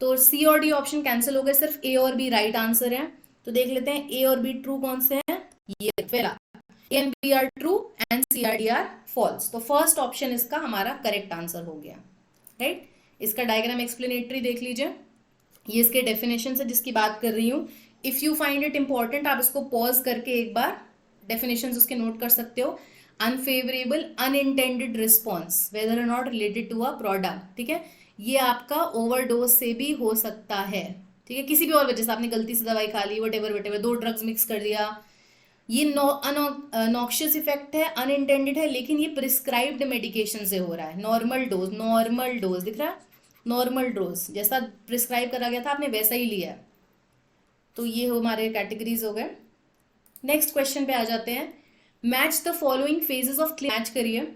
तो C और D ऑप्शन कैंसिल हो गए, सिर्फ A और B राइट आंसर है। तो देख लेते हैं A और B ट्रू कौन से हैं। ये पहला, A and B are true and C और D are false, तो फर्स्ट ऑप्शन इसका हमारा करेक्ट आंसर हो गया, राइट। इसका डायग्राम एक्सप्लेनेटरी देख लीजिए, ये इसके डेफिनेशन है जिसकी बात कर रही हूँ। If you find it important, आप इसको पॉज करके एक बार डेफिनेशन उसके नोट कर सकते हो। अनफेवरेबल अनइंटेंडेड रिस्पॉन्स वेदर और not related to a product, ठीक है, ये आपका ओवरडोज से भी हो सकता है, ठीक है, किसी भी और वजह से आपने गलती से दवाई खा ली, वटेवर वटेवर, दो ड्रग्स मिक्स कर दिया, ये नॉक्शियस इफेक्ट है, अनइंटेंडेड है, लेकिन ये प्रिस्क्राइब्ड मेडिकेशन से हो रहा है। नॉर्मल डोज दिख रहा है, नॉर्मल डोज जैसा प्रिस्क्राइब करा गया था आपने वैसा ही लिया है, तो ये हमारे कैटेगरीज हो गए। नेक्स्ट क्वेश्चन पे आ जाते हैं। Match the following phases of match करिए।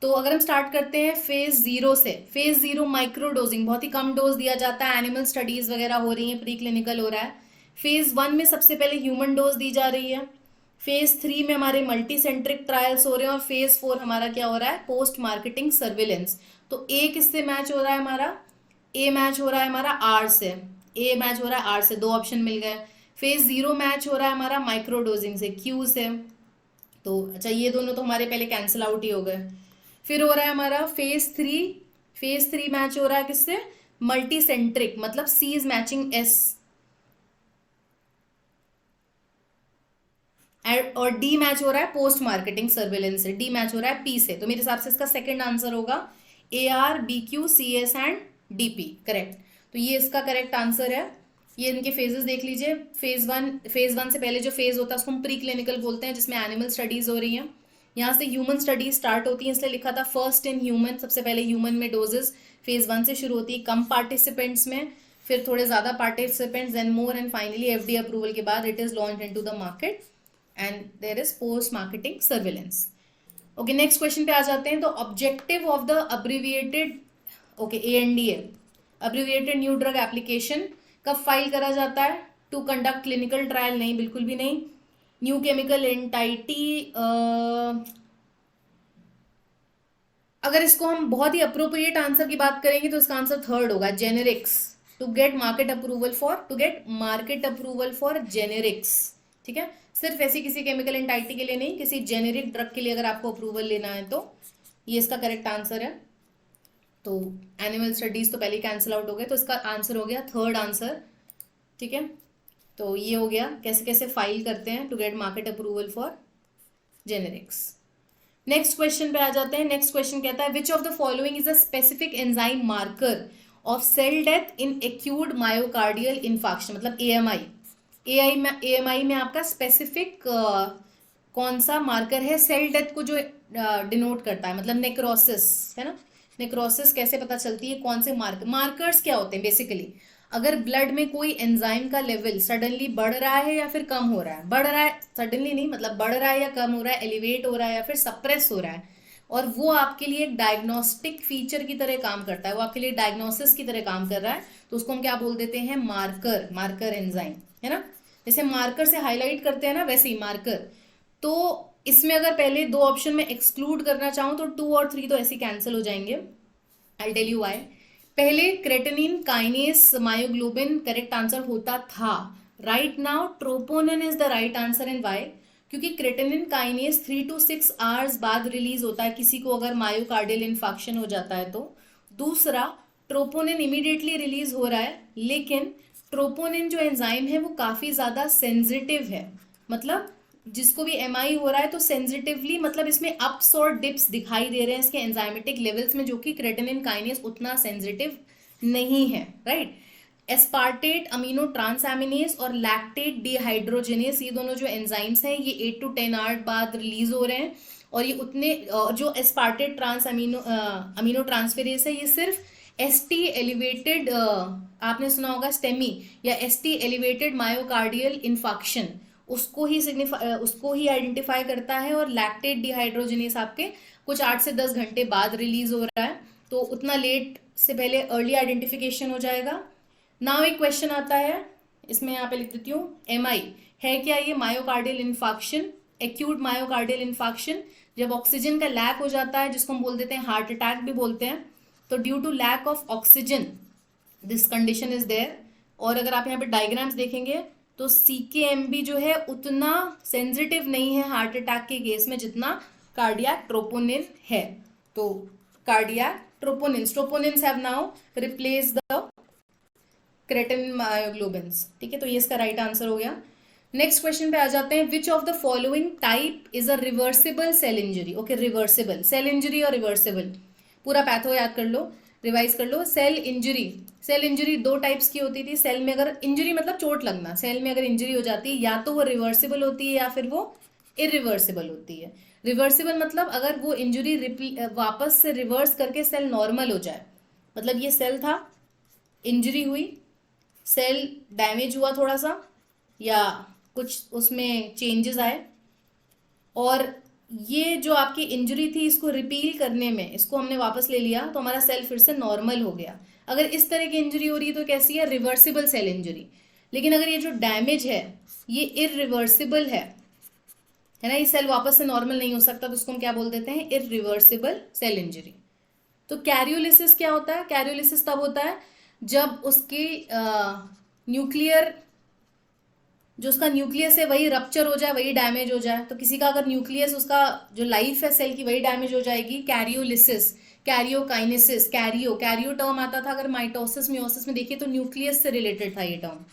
तो अगर हम स्टार्ट करते हैं फेज 0 से, फेज 0 माइक्रो डोजिंग, बहुत ही कम डोज दिया जाता है, एनिमल स्टडीज वगैरह हो रही हैं, प्री क्लिनिकल हो रहा है। फेज 1 में सबसे पहले ह्यूमन डोज दी जा रही है। फेज 3 में हमारे मल्टी सेंट्रिक ट्रायल्स हो रहे हैं और फेज 4 हमारा क्या हो रहा है, पोस्ट मार्केटिंग सर्विलेंस। तो ए किससे मैच हो रहा है हमारा, ए मैच हो रहा है हमारा आर से, ए मैच हो रहा है आर से, दो ऑप्शन मिल गए। फेज 0 मैच हो रहा है हमारा माइक्रोडोजिंग से, क्यू से। तो अच्छा ये दोनों तो हमारे पहले कैंसिल आउट ही हो गए। फिर हो रहा है हमारा फेज 3, फेज 3 मैच हो रहा है किससे, मल्टी सेंट्रिक, मतलब सी इज मैचिंग एस, और डी मैच हो रहा है पोस्ट मार्केटिंग सर्विलेंस से, डी मैच हो रहा है पी से। तो मेरे हिसाब से इसका सेकंड आंसर होगा A R B Q C S and D P, correct. तो ये इसका करेक्ट आंसर है। ये इनके फेजेस देख लीजिए। फेज वन से पहले जो फेज होता है उसको हम प्री क्लिनिकल बोलते हैं, जिसमें एनिमल स्टडीज हो रही हैं। यहाँ से ह्यूमन स्टडीज स्टार्ट होती है, इसलिए लिखा था फर्स्ट इन ह्यूमन, सबसे पहले ह्यूमन में डोजेस फेज 1 से शुरू होती है, कम पार्टिसिपेंट्स में, फिर थोड़े ज्यादा participants, then more, and finally FDA approval के बाद it is launch into the market and there is post marketing surveillance. Okay, next question पे आ जाते हैं। तो objective of the abbreviated, okay, ANDA, abbreviated new drug application कब फाइल करा जाता है, टू कंडक्ट क्लिनिकल ट्रायल, नहीं, बिल्कुल भी नहीं। न्यू केमिकल एंटाइटी, अगर इसको हम बहुत ही अप्रोप्रिएट आंसर की बात करेंगे तो इसका आंसर थर्ड होगा, generics, to get market approval for generics. ठीक है, सिर्फ ऐसी किसी केमिकल एंटाइटी के लिए नहीं, किसी जेनेरिक ड्रग के लिए अगर आपको अप्रूवल लेना है तो ये इसका करेक्ट आंसर है। तो एनिमल स्टडीज तो पहले ही कैंसिल आउट हो गए, तो इसका आंसर हो गया थर्ड आंसर। ठीक है, तो ये हो गया कैसे कैसे फाइल करते हैं to get market approval for generics. Next question पे आ जाते हैं। नेक्स्ट क्वेश्चन कहता है which of the following is a specific enzyme marker of cell death in acute myocardial infarction, मतलब AMI। AMI में आपका स्पेसिफिक कौन सा मार्कर है सेल डेथ को जो डिनोट करता है, मतलब नेक्रोसिस है ना, नेक्रोसिस कैसे पता चलती है, कौन से मार्कर्स क्या होते हैं बेसिकली, अगर ब्लड में कोई एंजाइम का लेवल सडनली बढ़ रहा है या फिर कम हो रहा है, बढ़ रहा है सडनली नहीं, मतलब बढ़ रहा है या कम हो रहा है, एलिवेट हो रहा है या फिर सप्रेस हो रहा है, और वो आपके लिए एक डायग्नोस्टिक फीचर की तरह काम करता है, वो आपके लिए डायग्नोसिस की तरह काम कर रहा है, तो उसको हम क्या बोल देते हैं, मार्कर एंजाइम, है ना। जैसे मार्कर से हाईलाइट करते हैं ना, वैसे ही मार्कर। तो इसमें अगर पहले दो ऑप्शन में एक्सक्लूड करना चाहूँ तो 2 और 3 तो ऐसे कैंसिल हो जाएंगे। I tell you why. पहले creatinine kinase myoglobin correct answer होता था, right now troponin is the right answer, and why, क्योंकि क्रेटिनिन काइनेस 3 to 6 आवर्स बाद रिलीज होता है किसी को अगर मायोकार्डियल इन्फेक्शन हो जाता है तो। दूसरा, ट्रोपोनिन इमीडिएटली रिलीज हो रहा है, लेकिन ट्रोपोनिन जो एंजाइम है वो काफी ज्यादा सेंसिटिव है, मतलब जिसको भी MI हो रहा है तो सेंसिटिवली, मतलब इसमें अप्स और डिप्स दिखाई दे रहे हैं इसके एंजाइमेटिक लेवल्स में, जो कि क्रेटिनिन काइनेस उतना सेंसिटिव नहीं है, राइट। एस्पार्टेट अमीनो ट्रांसएमिनेस और लैक्टेट डिहाइड्रोजिनेस, ये दोनों जो एंजाइम्स हैं ये 8 to 10 आवर्स बाद रिलीज हो रहे हैं, और ये उतने जो एस्पार्टेट अमीनो ट्रांसफेरेस है ये सिर्फ ST एलिवेटेड, आपने सुना होगा स्टेमी, या ST एलिवेटेड मायोकार्डियल इन्फेक्शन, उसको ही आइडेंटिफाई करता है, और लैक्टेट डिहाइड्रोजिनेस आपके कुछ 8 से 10 घंटे बाद रिलीज हो रहा है, तो उतना लेट से पहले अर्ली आइडेंटिफिकेशन हो जाएगा। नाउ एक क्वेश्चन आता है, इसमें यहाँ पे लिख देती हूँ, MI है क्या, ये myocardial infection, acute myocardial infection, जब ऑक्सीजन का लैक हो जाता है, जिसको हम बोल देते हैं हार्ट अटैक भी बोलते हैं, तो due to lack of oxygen this condition is there. और अगर आप यहाँ पे डायग्राम्स देखेंगे तो CKMB जो है उतना सेंसिटिव नहीं है हार्ट अटैक के केस में जितना कार्डियक ट्रोपोनिन है। तो cardiac troponins have now replace the creatinine myoglobins, ठीक है, तो ये इसका राइट आंसर हो गया। नेक्स्ट क्वेश्चन पे आ जाते हैं, which of the following type is a reversible cell injury. Okay, reversible cell injury और रिवर्सिबल, पूरा पैथो याद कर लो, रिवाइज कर लो। सेल इंजरी 2 टाइप्स की होती थी। सेल में अगर इंजरी मतलब चोट लगना, सेल में अगर इंजरी हो जाती है या तो वो रिवर्सिबल होती है या फिर वो इरिवर्सिबल होती है। रिवर्सिबल मतलब अगर वो इंजरी वापस से रिवर्स करके सेल नॉर्मल हो जाए, मतलब ये सेल था, इंजरी हुई, सेल डैमेज हुआ थोड़ा सा या कुछ उसमें चेंजेस आए, और ये जो आपकी इंजरी थी इसको रिपील करने में इसको हमने वापस ले लिया तो हमारा सेल फिर से नॉर्मल हो गया। अगर इस तरह की इंजरी हो रही है तो कैसी है, रिवर्सिबल सेल इंजरी। लेकिन अगर ये जो डैमेज है ये इरिवर्सिबल है, है ना, ये सेल वापस से नॉर्मल नहीं हो सकता, तो उसको हम क्या बोल देते हैं, इरिवर्सिबल सेल इंजरी। तो कैरियोलिसिस क्या होता है, कैरियोलिसिस तब होता है जब उसकी न्यूक्लियर, जो उसका न्यूक्लियस है वही रप्चर हो जाए, वही डैमेज हो जाए। तो किसी का अगर न्यूक्लियस, उसका जो लाइफ है सेल की, वही डैमेज हो जाएगी, कैरियोलिसिस। कैरियोकाइनेसिस, कैरियो कैरियो टर्म आता था अगर माइटोसिस मियोसिस में देखिए तो न्यूक्लियस से रिलेटेड था ये टर्म।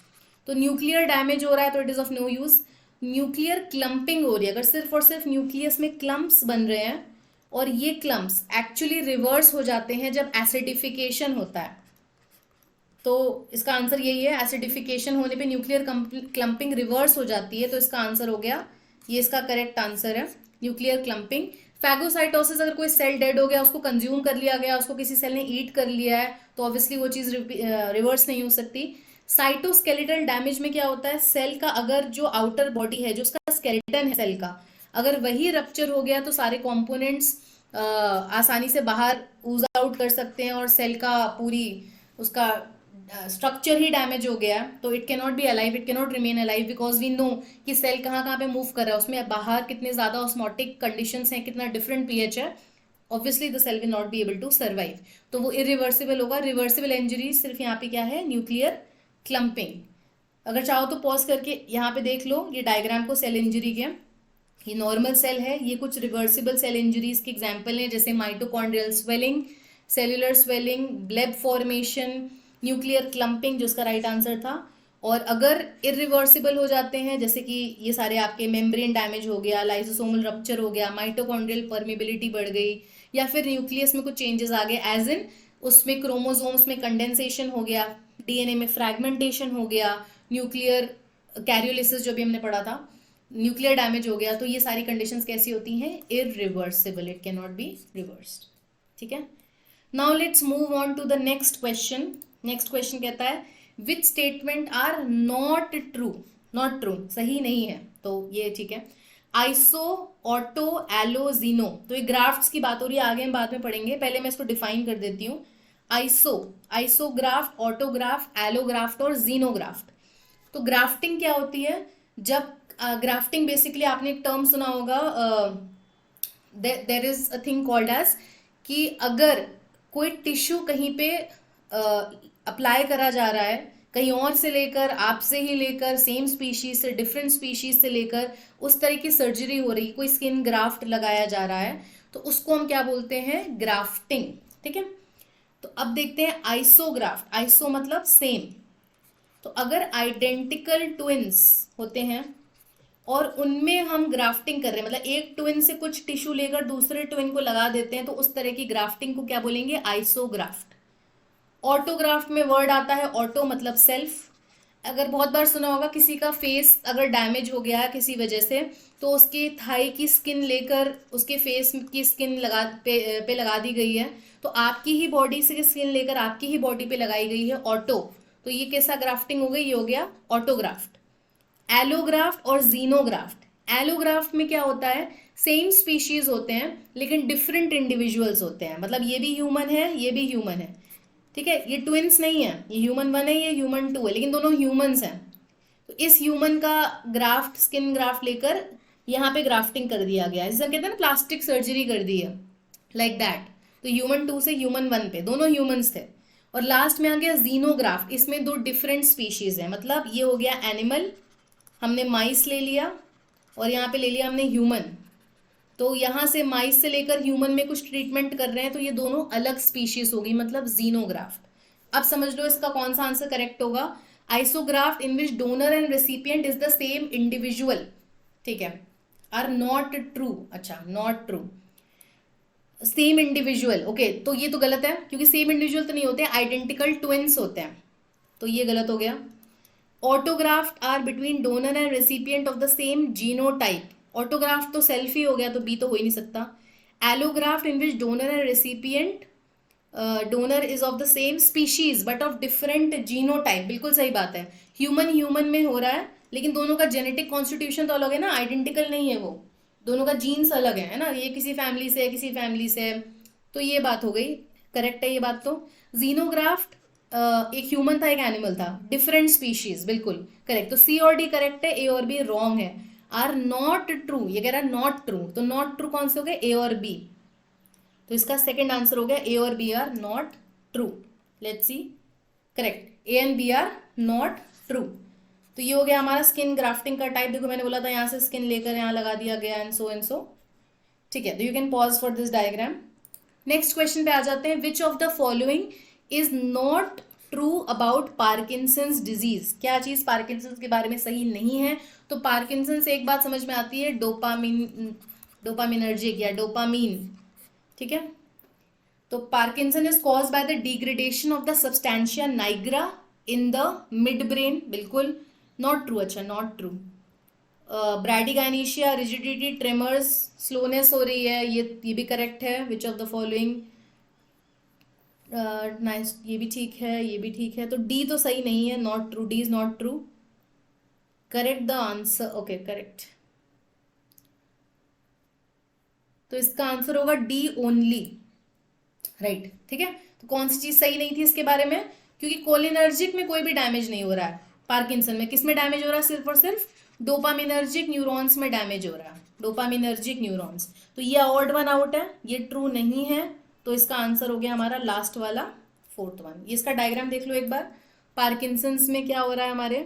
तो न्यूक्लियर डैमेज हो रहा है तो it is of no use. Nuclear clumping हो रही है, अगर सिर्फ और सिर्फ न्यूक्लियस में क्लम्प्स बन रहे हैं, और ये क्लम्प्स एक्चुअली रिवर्स हो जाते हैं जब एसिडिफिकेशन होता है। तो इसका आंसर यही है, एसिडिफिकेशन होने पे न्यूक्लियर क्लम्पिंग रिवर्स हो जाती है, तो इसका आंसर हो गया, ये इसका करेक्ट आंसर है, न्यूक्लियर क्लम्पिंग। फैगोसाइटोसिस, अगर कोई सेल डेड हो गया, उसको कंज्यूम कर लिया गया, उसको किसी सेल ने ईट कर लिया है, तो ऑब्वियसली वो चीज़ रिवर्स नहीं हो सकती। साइटोस्केलेटल डैमेज में क्या होता है, सेल का अगर जो आउटर बॉडी है, जो उसका स्केलेटन है सेल का, अगर वही रप्चर हो गया तो सारे कॉम्पोनेंट्स आसानी से बाहर ऊज आउट कर सकते हैं, और सेल का पूरी उसका स्ट्रक्चर ही डैमेज हो गया, तो it cannot be alive, it cannot remain alive, because we know कि सेल कहाँ कहाँ पे मूव कर रहा है, उसमें बाहर कितने ज्यादा ऑस्मोटिक कंडीशंस हैं, कितना डिफरेंट पीएच है, obviously the cell will not be able to survive, तो वो इरिवर्सिबल होगा। रिवर्सिबल इंजरी सिर्फ यहाँ पे क्या है, न्यूक्लियर क्लम्पिंग। अगर चाहो तो पॉज करके यहाँ पे देख लो ये डायग्राम को सेल इंजरी के, ये नॉर्मल सेल है, ये कुछ रिवर्सिबल सेल इंजरीज के एग्जाम्पल हैं, जैसे mitochondrial swelling, cellular swelling, bleb formation, nuclear clumping जो उसका राइट आंसर था। और अगर इरिवर्सिबल हो जाते हैं, जैसे कि ये सारे आपके मेम्ब्रेन डैमेज हो गया, लाइसोसोमल रप्चर हो गया, माइटोकॉन्ड्रियल परमेबिलिटी बढ़ गई, या फिर न्यूक्लियस में कुछ चेंजेस आ गए, एज इन उसमें क्रोमोसोम्स में कंडेंसेशन हो गया, डीएनए में फ्रैगमेंटेशन हो गया, न्यूक्लियर कैरियोलिसिस जो भी हमने पढ़ा था, न्यूक्लियर डैमेज हो गया, तो ये सारी कंडीशंस कैसी होती हैं, irreversible, it can not be reversed. ठीक है, now let's move on to the next question. Next question कहता है which statement are not true, not true, सही नहीं है, तो ये ठीक है। आइसो, ऑटो, एलो, जीनो, तो ये ग्राफ्ट्स की बात हो रही है, आगे हम बाद में पढ़ेंगे, पहले मैं इसको डिफाइन कर देती हूँ। आइसो, आइसोग्राफ्ट, ऑटोग्राफ्ट, एलोग्राफ्ट और जीनोग्राफ्ट। तो ग्राफ्टिंग क्या होती है, जब ग्राफ्टिंग बेसिकली आपने एक टर्म सुना होगा, there is a thing called age, कि अगर कोई टिश्यू कहीं पे अप्लाई करा जा रहा है, कहीं और से लेकर, आपसे ही लेकर, सेम स्पीशीज से, डिफरेंट स्पीशीज से लेकर, उस तरह की सर्जरी हो रही, कोई स्किन ग्राफ्ट लगाया जा रहा है, तो उसको हम क्या बोलते हैं, ग्राफ्टिंग। ठीक है, तो अब देखते हैं आइसोग्राफ्ट। आइसो मतलब सेम, तो अगर आइडेंटिकल ट्विंस होते हैं और उनमें हम ग्राफ्टिंग कर रहे हैं, मतलब एक ट्विन से कुछ टिश्यू लेकर दूसरे ट्विन को लगा देते हैं, तो उस तरह की ग्राफ्टिंग को क्या बोलेंगे, आइसोग्राफ्ट। ऑटोग्राफ्ट में वर्ड आता है ऑटो मतलब सेल्फ। अगर बहुत बार सुना होगा, किसी का फेस अगर डैमेज हो गया है किसी वजह से, तो उसके थाई की स्किन लेकर उसके फेस की स्किन पे लगा दी गई है, तो आपकी ही बॉडी से स्किन लेकर आपकी ही बॉडी पे लगाई गई है, ऑटो, तो ये कैसा ग्राफ्टिंग हो गई, ये हो गया ऑटोग्राफ्ट। एलोग्राफ्ट और जीनोग्राफ्ट। एलोग्राफ्ट में क्या होता है, सेम स्पीशीज होते हैं लेकिन डिफरेंट इंडिविजुअल्स होते हैं, मतलब ये भी ह्यूमन है, ये भी ह्यूमन है, ठीक है, ये ट्विंस नहीं है, ये ह्यूमन 1 है, ये ह्यूमन 2 है, लेकिन दोनों ह्यूमंस हैं। तो इस ह्यूमन का ग्राफ्ट, स्किन ग्राफ्ट लेकर यहाँ पे ग्राफ्टिंग कर दिया गया है, जिसे कहते हैं ना प्लास्टिक सर्जरी कर दी है, लाइक दैट। तो ह्यूमन 2 से ह्यूमन 1 पे दोनों ह्यूमंस थे। और लास्ट में आ गया जीनोग्राफ्ट, इसमें 2 डिफरेंट स्पीशीज है, मतलब ये हो गया एनिमल, हमने माइस ले लिया, और यहाँ पे ले लिया हमने ह्यूमन, तो यहाँ से माइस से लेकर ह्यूमन में कुछ ट्रीटमेंट कर रहे हैं, तो ये दोनों अलग स्पीशीज होगी, मतलब जीनोग्राफ्ट। अब समझ लो इसका कौन सा आंसर करेक्ट होगा, isograft in which donor and recipient is the same individual, ठीक है, आर नॉट ट्रू। अच्छा, not true, same individual, okay, तो ये तो गलत है, क्योंकि सेम इंडिविजुअल तो नहीं होते, आइडेंटिकल ट्विंस होते हैं, तो ये गलत हो गया। Autograft are between donor and recipient of the same genotype, autograft तो सेल्फ ही हो गया, तो बी तो हो ही नहीं सकता। Allograft in which donor and recipient, donor is of the same species but of different genotype, बिल्कुल सही बात है, ह्यूमन ह्यूमन में हो रहा है, लेकिन दोनों का जेनेटिक कॉन्स्टिट्यूशन तो अलग है ना, आइडेंटिकल नहीं है वो, दोनों का जीन्स अलग है ना, ये किसी फैमिली से है, किसी फैमिली से है, तो ये बात हो गई, करेक्ट है ये बात। तो जीनोग्राफ्ट एक ह्यूमन था, एक एनिमल था, डिफरेंट स्पीशीज, बिल्कुल करेक्ट, तो सी और डी करेक्ट है, ए और बी रॉन्ग है। आर नॉट ट्रू, ये कह रहा है नॉट ट्रू, तो नॉट ट्रू कौन से हो गए, ए और बी, तो इसका सेकंड आंसर हो गया ए और B are not true. Let's see, correct, A and B are not true. तो ये हो गया हमारा स्किन ग्राफ्टिंग का टाइप। देखो मैंने बोला था यहाँ से स्किन लेकर यहाँ लगा दिया गया एंड सो एंड सो, ठीक है। तो you can pause for this diagram. Next question पे आ जाते हैं, which of the following is not true about Parkinson's disease, क्या चीज पार्किंसंस के बारे में सही नहीं है। तो पार्किंसंस एक बात समझ में आती है, डोपामिन, डोपामिनर्जिक या डोपामीन, ठीक है। तो Parkinson is cause by the degradation of the substantia nigra in the mid brain, बिल्कुल नॉट ट्रू, अच्छा not true. Bradykinesia, rigidity, tremors, slowness हो रही है, ये भी करेक्ट है। Which of the following, nice, ये भी ठीक है, ये भी ठीक है। तो डी तो सही नहीं है, not true, D is not true. Correct the answer, okay correct. तो इसका आंसर होगा डी ओनली, राइट, ठीक है। तो कौन सी चीज सही नहीं थी इसके बारे में, क्योंकि कोलिनर्जिक में कोई भी डैमेज नहीं हो रहा है, पार्किंसन में किस में डैमेज हो रहा है, सिर्फ और सिर्फ डोपामिनर्जिक न्यूरॉन्स में डैमेज हो रहा है, डोपामिनर्जिक न्यूरॉन्स। तो ये ऑड वन आउट है, ये ट्रू नहीं है। तो इसका आंसर हो गया हमारा लास्ट वाला, फोर्थ वन। ये इसका डायग्राम देख लो एक बार। पार्किंसंस में क्या हो रहा है हमारे,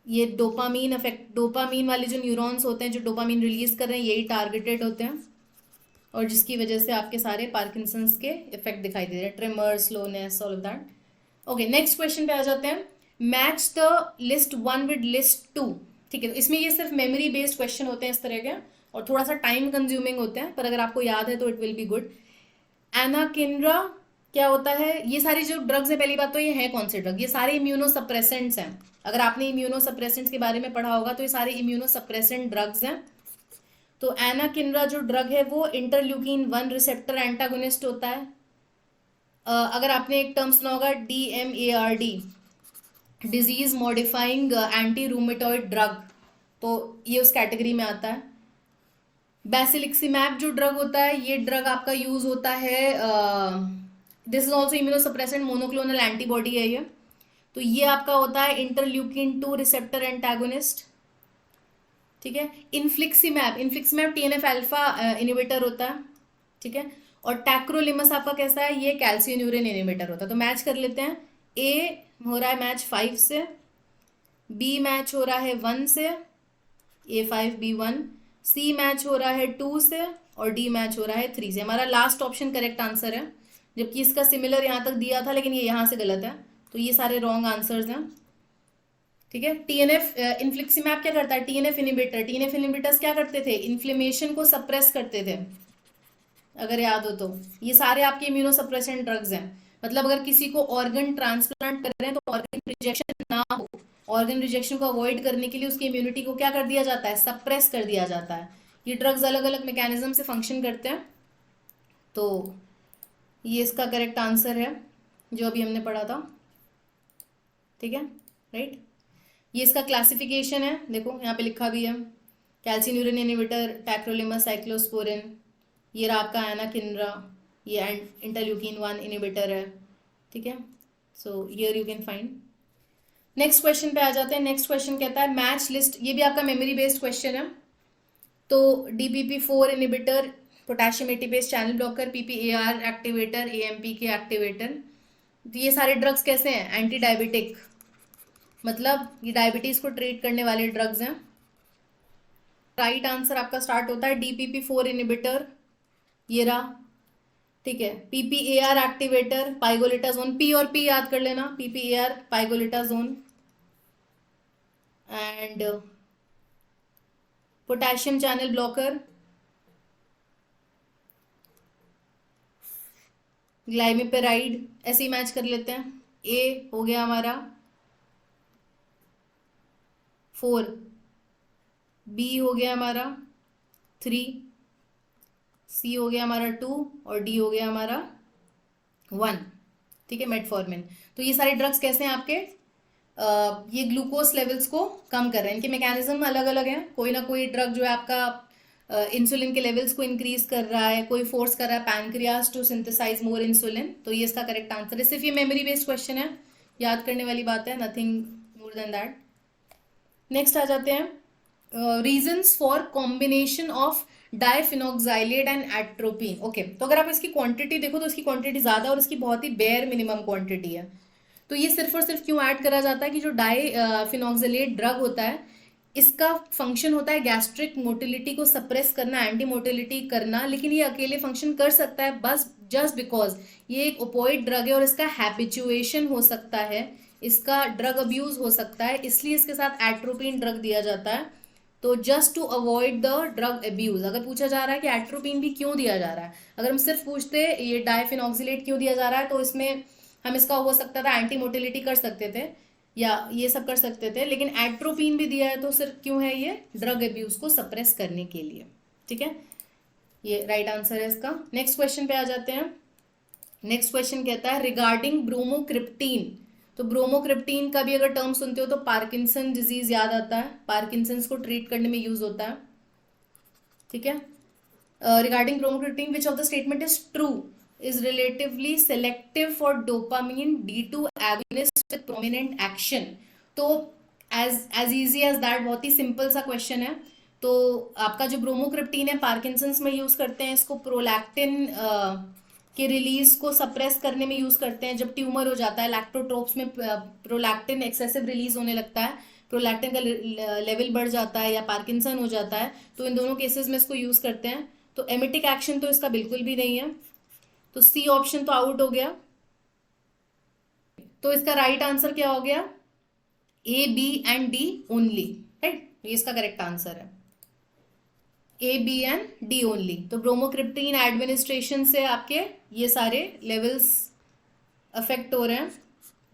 ये डोपामीन इफेक्ट, डोपामीन वाले जो न्यूरॉन्स होते हैं जो डोपामीन रिलीज कर रहे हैं, यही टारगेटेड होते हैं, और जिसकी वजह से आपके सारे पार्किंसंस के इफेक्ट दिखाई दे रहे हैं, trimmer, slowness, all of that. Okay, next question पे आ जाते हैं। Match the list 1 with list 2, ठीक है। इसमें ये सिर्फ मेमोरी बेस्ड क्वेश्चन होते हैं इस तरह के, और थोड़ा सा टाइम कंज्यूमिंग होते हैं, पर अगर आपको याद है तो इट विल बी गुड। एनाकिंड्रा क्या होता है, ये सारी जो ड्रग्स है, पहली बात तो ये है कौन से ड्रग, ये सारे इम्यूनोसप्रेसेंट्स हैं। अगर आपने इम्यूनोसप्रेसेंट्स के बारे में पढ़ा होगा तो ये सारे इम्यूनोसप्रेसेंट ड्रग्स हैं। तो एनाकिंड्रा जो ड्रग है वो इंटरल्यूकिन 1 रिसेप्टर एंटागोनिस्ट होता है। अगर आपने एक टर्म सुना होगा DMARD, disease modifying anti rheumatoid drug, तो ये उस कैटेगरी में आता है। बेसिलिक्सिमैब जो ड्रग होता है, ये ड्रग आपका यूज होता है, this is also immunosuppressant monoclonal antibody है ये। तो ये आपका होता है इंटरल्यूकिन 2 रिसेप्टर एंटागोनिस्ट, ठीक है। Infliximab, infliximab TNF alpha inhibitor होता है, ठीक है। और टैक्रोलिमस आपका कैसा है, ये कैल्सियन्यूरिन इनिबिटर होता है। तो मैच कर लेते हैं, ए हो रहा है मैच 5 से, बी मैच हो रहा है 1 से, A5 B1, सी मैच हो रहा है 2 से, और डी मैच हो रहा है 3 से। हमारा लास्ट ऑप्शन करेक्ट आंसर है, जबकि इसका सिमिलर यहाँ तक दिया था, लेकिन ये यहाँ से गलत है, तो ये सारे रॉन्ग आंसर्स हैं, ठीक है। TNF इन्फ्लिक्सिमैब क्या करता है, TNF इनिबिटर, TNF इनिबिटर्स क्या करते थे, इन्फ्लेमेशन को सप्रेस करते थे, अगर याद हो तो। ये सारे आपके इम्यूनोसप्रेसेंट ड्रग्स हैं। मतलब अगर किसी को ऑर्गन ट्रांसप्लांट कर रहे हैं तो ऑर्गन रिजेक्शन ना हो, ऑर्गन रिजेक्शन को अवॉइड करने के लिए उसकी इम्यूनिटी को क्या कर दिया जाता है, सप्रेस कर दिया जाता है। ये ड्रग्स अलग अलग मैकेनिज्म से फंक्शन करते हैं। तो ये इसका करेक्ट आंसर है जो अभी हमने पढ़ा था, ठीक है, राइट। ये इसका क्लासिफिकेशन है, देखो यहाँ पे लिखा भी है, कैल्सिन्यूरिन इनिबिटर, टैक्रोलिमस, साइक्लोस्पोरिन, ये रहा आपका एनाकिंड्रा, ये इंटरल्यूकिन 1 इनिबिटर है, ठीक है। So here you can find. Next question पे आ जाते हैं। नेक्स्ट क्वेश्चन कहता है मैच लिस्ट, ये भी आपका मेमोरी बेस्ड क्वेश्चन है। तो DPP4 inhibitor, potassium ATPase channel blocker, PPAR activator, AMP के एक्टिवेटर, तो ये सारे ड्रग्स कैसे हैं, एंटी डायबिटिक, मतलब ये डायबिटीज को ट्रीट करने वाले ड्रग्स हैं। राइट आंसर आपका स्टार्ट होता है DPP4 इनिबिटर, ये रहा, ठीक है। PPAR एक्टिवेटर, पाइगोलिटाजोन, P और P याद कर लेना, PPAR pioglitazone, and potassium channel blocker glimepiride, ऐसे ही मैच कर लेते हैं। ए हो गया हमारा 4, बी हो गया हमारा 3, सी हो गया हमारा 2, और डी हो गया हमारा 1, ठीक है, मेटफॉर्मिन। तो ये सारे ड्रग्स कैसे हैं आपके, ये ग्लूकोज लेवल्स को कम कर रहे हैं। इनके मैकेनिज्म अलग अलग हैं, कोई ना कोई ड्रग जो है आपका इंसुलिन के लेवल्स को इंक्रीज कर रहा है, कोई फोर्स कर रहा है pancreas to synthesise more insulin. तो ये इसका करेक्ट आंसर है। सिर्फ ये मेमोरी बेस्ड क्वेश्चन है, याद करने वाली बात है, nothing more than that. Next आ जाते हैं reasons for combination of diphenoxylate and atropine. Okay, तो अगर आप इसकी क्वांटिटी देखो तो इसकी क्वांटिटी ज्यादा और इसकी बहुत ही बेयर मिनिमम क्वांटिटी है। तो ये सिर्फ और सिर्फ क्यों ऐड करा जाता है कि जो डायफिनोक्साइलेट ड्रग होता है इसका फंक्शन होता है गैस्ट्रिक मोटिलिटी को सप्रेस करना, एंटी मोटिलिटी करना, लेकिन ये अकेले फंक्शन कर सकता है बस जस्ट बिकॉज ये एक ओपोइड ड्रग है और इसका हैबिचुएशन हो सकता है, इसका ड्रग अब्यूज हो सकता है, इसलिए इसके साथ एट्रोपिन ड्रग दिया जाता है। तो just to avoid the drug abuse, अगर पूछा जा रहा है कि एट्रोपिन भी क्यों दिया जा रहा है, अगर हम सिर्फ पूछते ये डायफिनॉक्सिलेट क्यों दिया जा रहा है तो इसमें हम इसका हो सकता था एंटी मोटिलिटी कर सकते थे या ये सब कर सकते थे, लेकिन एट्रोपिन भी दिया है तो सिर्फ क्यों है, ये ड्रग अब्यूज को सप्रेस करने के लिए। ठीक है, ये राइट आंसर है इसका। नेक्स्ट क्वेश्चन पे आ जाते हैं। नेक्स्ट क्वेश्चन कहता है रिगार्डिंग ब्रोमोक्रिप्टीन। तो ब्रोमोक्रिप्टीन का भी अगर टर्म सुनते हो तो पार्किंसन डिजीज याद आता है, पार्किंसंस को ट्रीट करने में यूज होता है। ठीक है, regarding bromocriptine which of the statement is true, is relatively selective for dopamine D2 agonist with prominent action। तो as easy as that, बहुत ही सिंपल सा क्वेश्चन है। तो आपका जो ब्रोमोक्रिप्टीन है पार्किंसंस में यूज करते हैं इसको, प्रोलैक्टिन के रिलीज को सप्रेस करने में यूज करते हैं। जब ट्यूमर हो जाता है लैक्टोट्रोप्स में प्रोलैक्टिन एक्सेसिव रिलीज होने लगता है, प्रोलैक्टिन का लेवल बढ़ जाता है या पार्किंसन हो जाता है, तो इन दोनों केसेस में इसको यूज करते हैं। तो एमिटिक एक्शन तो इसका बिल्कुल भी नहीं है, तो सी ऑप्शन तो आउट हो गया। तो इसका राइट आंसर क्या हो गया, A B and D only. Right, ये इसका करेक्ट आंसर है, A B and D only. तो ब्रोमोक्रिप्टीन एडमिनिस्ट्रेशन से आपके ये सारे लेवल्स अफेक्ट हो रहे हैं।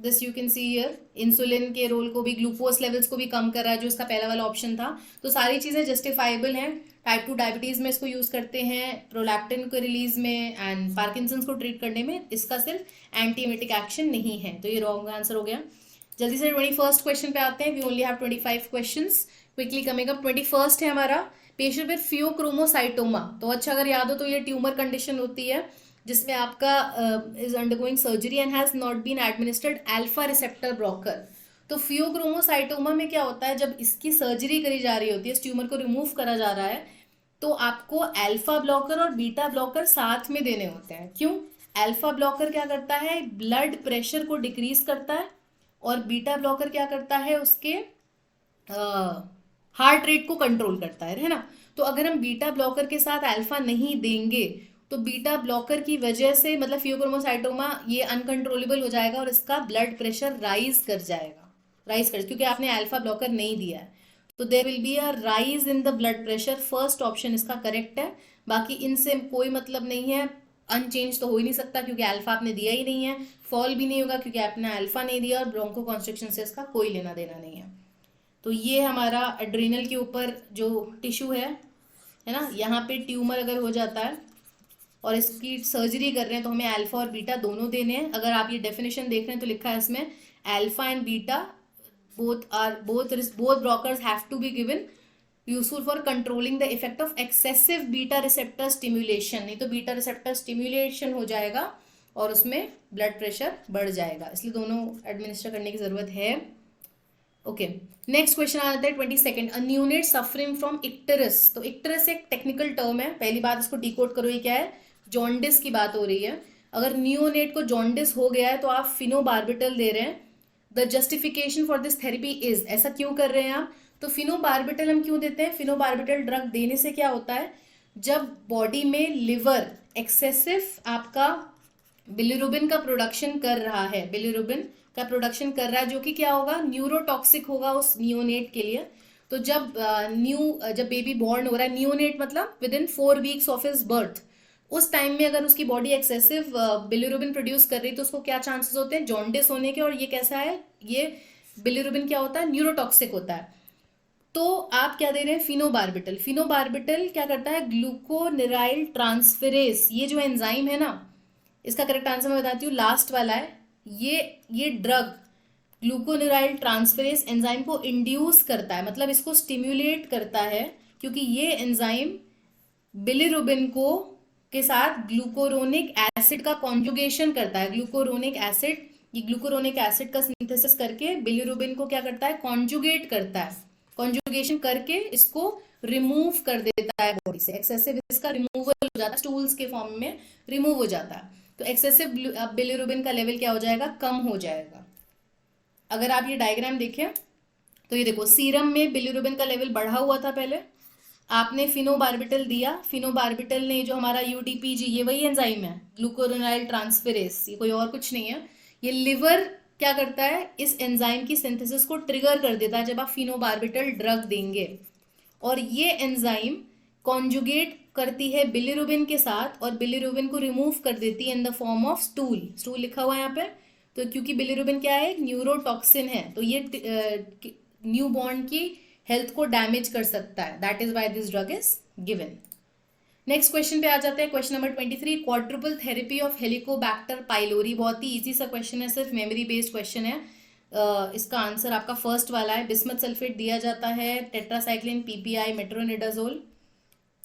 This you can see here, insulin के रोल को भी, ग्लूकोज लेवल्स को भी कम कर रहा है जो इसका पहला वाला ऑप्शन था। तो सारी चीजें जस्टिफाइबल हैं। टाइप 2 डायबिटीज में इसको यूज करते हैं, प्रोलैक्टिन को रिलीज में एंड पार्किंसंस को ट्रीट करने में इसका सिर्फ एंटीएमिटिक एक्शन नहीं है। तो ये रॉन्ग आंसर हो गया। जल्दी से 21st क्वेश्चन पे आते हैं। We only have 25 questions, quickly coming up. 21st है हमारा, पेशेंट विद फियोक्रोमोसाइटोमा। तो अच्छा अगर याद हो तो ये ट्यूमर कंडीशन होती है जिसमें आपका is undergoing surgery and has not been administered alpha receptor blocker. तो फियोक्रोमोसाइटोमा में क्या होता है, जब इसकी सर्जरी करी जा रही होती है, इस ट्यूमर को रिमूव करा जा रहा है, तो आपको अल्फा ब्लॉकर और बीटा ब्लॉकर साथ में देने होते हैं। क्यों? अल्फा ब्लॉकर क्या करता है, ब्लड प्रेशर को डिक्रीज करता है, और बीटा ब्लॉकर क्या करता है, उसके हार्ट रेट को कंट्रोल करता है ना। तो अगर हम बीटा ब्लॉकर के साथ अल्फा नहीं देंगे तो बीटा ब्लॉकर की वजह से मतलब फियोक्रोमोसाइटोमा ये अनकंट्रोलेबल हो जाएगा और इसका ब्लड प्रेशर राइज कर जाएगा, क्योंकि आपने अल्फा ब्लॉकर नहीं दिया है। तो there will be a rise in the blood pressure. First option इसका करेक्ट है। बाकी इनसे कोई मतलब नहीं है, अनचेंज तो हो ही नहीं सकता क्योंकि अल्फा आपने दिया ही नहीं है, फॉल भी नहीं होगा क्योंकि आपने अल्फा नहीं दिया, और ब्रोंको कॉन्स्ट्रिक्शन से इसका कोई लेना देना नहीं है। तो ये हमारा एड्रीनल के ऊपर जो टिश्यू है ना, यहाँ पे ट्यूमर अगर हो जाता है और इसकी सर्जरी कर रहे हैं तो हमें अल्फा और बीटा दोनों देने हैं। अगर आप ये डेफिनेशन देख रहे हैं तो लिखा है इसमें alpha and beta both blockers have to be given useful for controlling the effect of excessive beta receptor stimulation। नहीं तो बीटा रिसेप्टर स्टिम्युलेशन हो जाएगा और उसमें ब्लड प्रेशर बढ़ जाएगा, इसलिए दोनों एडमिनिस्टर करने की जरूरत है। ओके, नेक्स्ट क्वेश्चन आ जाता है 22nd। A neonate suffering from icterus. तो इक्टरस एक टेक्निकल टर्म है, पहली बात इसको डिकोड करो, ये क्या है, जॉन्डिस की बात हो रही है। अगर न्यूनेट को जॉन्डिस हो गया है तो आप फिनोबार्बिटल दे रहे हैं। The justification for this therapy is, ऐसा क्यों कर रहे हैं आप, तो फिनोबार्बिटल हम क्यों देते हैं, फिनोबार्बिटल ड्रग देने से क्या होता है, जब बॉडी में लिवर एक्सेसिव आपका बिलिरुबिन का प्रोडक्शन कर रहा है, बिलिरुबिन का प्रोडक्शन कर रहा है जो कि क्या होगा, न्यूरोटॉक्सिक होगा उस नियोनेट के लिए। तो जब जब बेबी बॉर्न हो रहा है, नियोनेट मतलब with in 4 weeks of his birth, उस टाइम में अगर उसकी बॉडी एक्सेसिव बिलिरुबिन प्रोड्यूस कर रही है तो उसको क्या चांसेस होते हैं, जॉन्डिस होने के। और ये कैसा है, ये बिलिरुबिन क्या होता है, न्यूरोटॉक्सिक होता है। तो आप क्या दे रहे हैं, फिनोबार्बिटल। फिनोबार्बिटल क्या करता है, ग्लूकोनिराइल ट्रांसफेरेस, ये जो एंजाइम है ना, इसका करेक्ट आंसर मैं बताती हूँ, लास्ट वाला है। ये ड्रग ग्लूकोनिराइल ट्रांसफेरेस एंजाइम को इंड्यूस करता है, मतलब इसको स्टिम्युलेट करता है, क्योंकि ये एंजाइम बिलिरुबिन को के साथ ग्लूकोरोनिक एसिड का कॉन्जुगेशन करता है। ग्लूकोरोनिक एसिड, ये ग्लूकोरोनिक एसिड का सिंथेसिस करके बिलिरुबिन को क्या करता है, कॉन्जुगेट करता है। कॉन्जुगेशन करके इसको रिमूव कर देता है बॉडी से, एक्सेसिव इसका रिमूवल हो जाता है, स्टूल्स के फॉर्म में रिमूव हो जाता है। तो एक्सेसिव बिलिरुबिन का लेवल क्या हो जाएगा, कम हो जाएगा। अगर आप ये डायग्राम देखें तो ये देखो, सीरम में बिलिरुबिन का लेवल बढ़ा हुआ था पहले, आपने फिनोबार्बिटल दिया, फिनोबार्बिटल ने जो हमारा यूडीपीजी, ये वही एंजाइम है ग्लूकोरोनाइल ट्रांसफेरेस, ये कोई और कुछ नहीं है। ये लिवर क्या करता है, इस एंजाइम की सिंथेसिस को ट्रिगर कर देता है जब आप फिनोबार्बिटल ड्रग देंगे, और ये एंजाइम कॉन्जुगेट करती है बिलिरुबिन के साथ और बिलिरुबिन को रिमूव कर देती है in the form of stool. Stool लिखा हुआ है यहाँ पे। तो क्योंकि बिलिरुबिन क्या है, न्यूरोटॉक्सिन है, तो ये न्यू बॉर्न की हेल्थ को डैमेज कर सकता है, that is why this drug is given. Next question पे आ जाते हैं, question number 23, quadruple therapy of Helicobacter pylori. बहुत ही इजी सा क्वेश्चन है, सिर्फ मेमोरी बेस्ड क्वेश्चन है। इसका आंसर आपका फर्स्ट वाला है, बिस्मथ सल्फेट दिया जाता है, टेट्रासाइक्लिन, पीपीआई, मेट्रोनिडाजोल।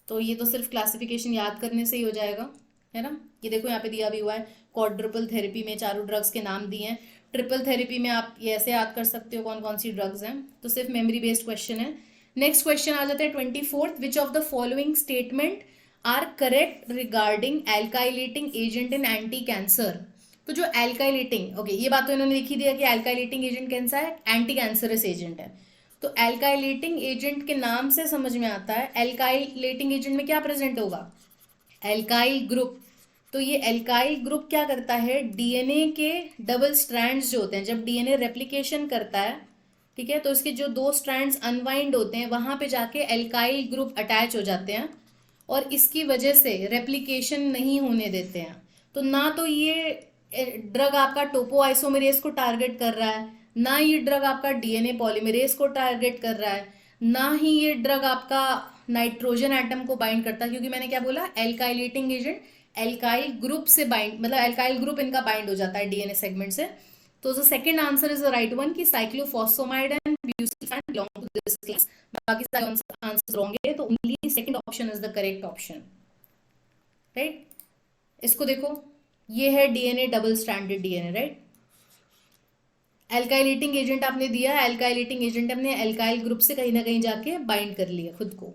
तो ये तो सिर्फ क्लासिफिकेशन याद करने से ही हो जाएगा, है ना। ये देखो यहाँ पे दिया भी हुआ है, क्वाड्रुपल थेरेपी में चारों ड्रग्स के नाम दिए हैं। ट्रिपल थेरेपी में आप ये ऐसे याद कर सकते हो कौन कौन सी ड्रग्स हैं, तो सिर्फ मेमोरी बेस्ड क्वेश्चन है। नेक्स्ट क्वेश्चन आ जाता है 24th, which of the following statement are correct regarding alkylating agent in anti cancer. तो जो एल्काइलेटिंग, ओके ये बात तो इन्होंने लिखी दिया कि एल्काइलेटिंग एजेंट कैसा है, एंटी कैंसरस एजेंट है। तो एल्काइलेटिंग एजेंट के नाम से समझ में आता है, एल्काइलेटिंग एजेंट में क्या प्रेजेंट होगा, एल्काइल ग्रुप। तो ये एल्काइल ग्रुप क्या करता है, डीएनए के डबल स्ट्रैंड्स जो होते हैं, जब डीएनए रेप्लिकेशन करता है, ठीक है, तो इसके जो 2 स्ट्रैंड्स अनवाइंड होते हैं वहां पे जाके एल्काइल ग्रुप अटैच हो जाते हैं और इसकी वजह से रेप्लिकेशन नहीं होने देते हैं। तो ना तो ये ड्रग आपका टोपोआइसोमेरेज को टारगेट कर रहा है, ना ये ड्रग आपका डीएनए पॉलीमरेज को टारगेट कर रहा है, ना ही ये ड्रग आपका नाइट्रोजन एटम को बाइंड करता है, क्योंकि मैंने क्या बोला, एल्काइलेटिंग एजेंट एल्काइल ग्रुप से बाइंड, मतलब एल्काइल ग्रुप इनका बाइंड हो जाता है डीएनए सेगमेंट से। तो the second answer is the right one कि cyclophosphamide and busulfan belong to this class. बाकी सारे आंसर्स रॉन्ग है, तो only second option is the correct option, right. इसको देखो, ये है DNA double stranded DNA, right. Alkylating agent आपने दिया, एल्काइलेटिंग एजेंट अपने एल्काइल ग्रुप से कहीं ना कहीं जाके बाइंड कर लिया खुद को।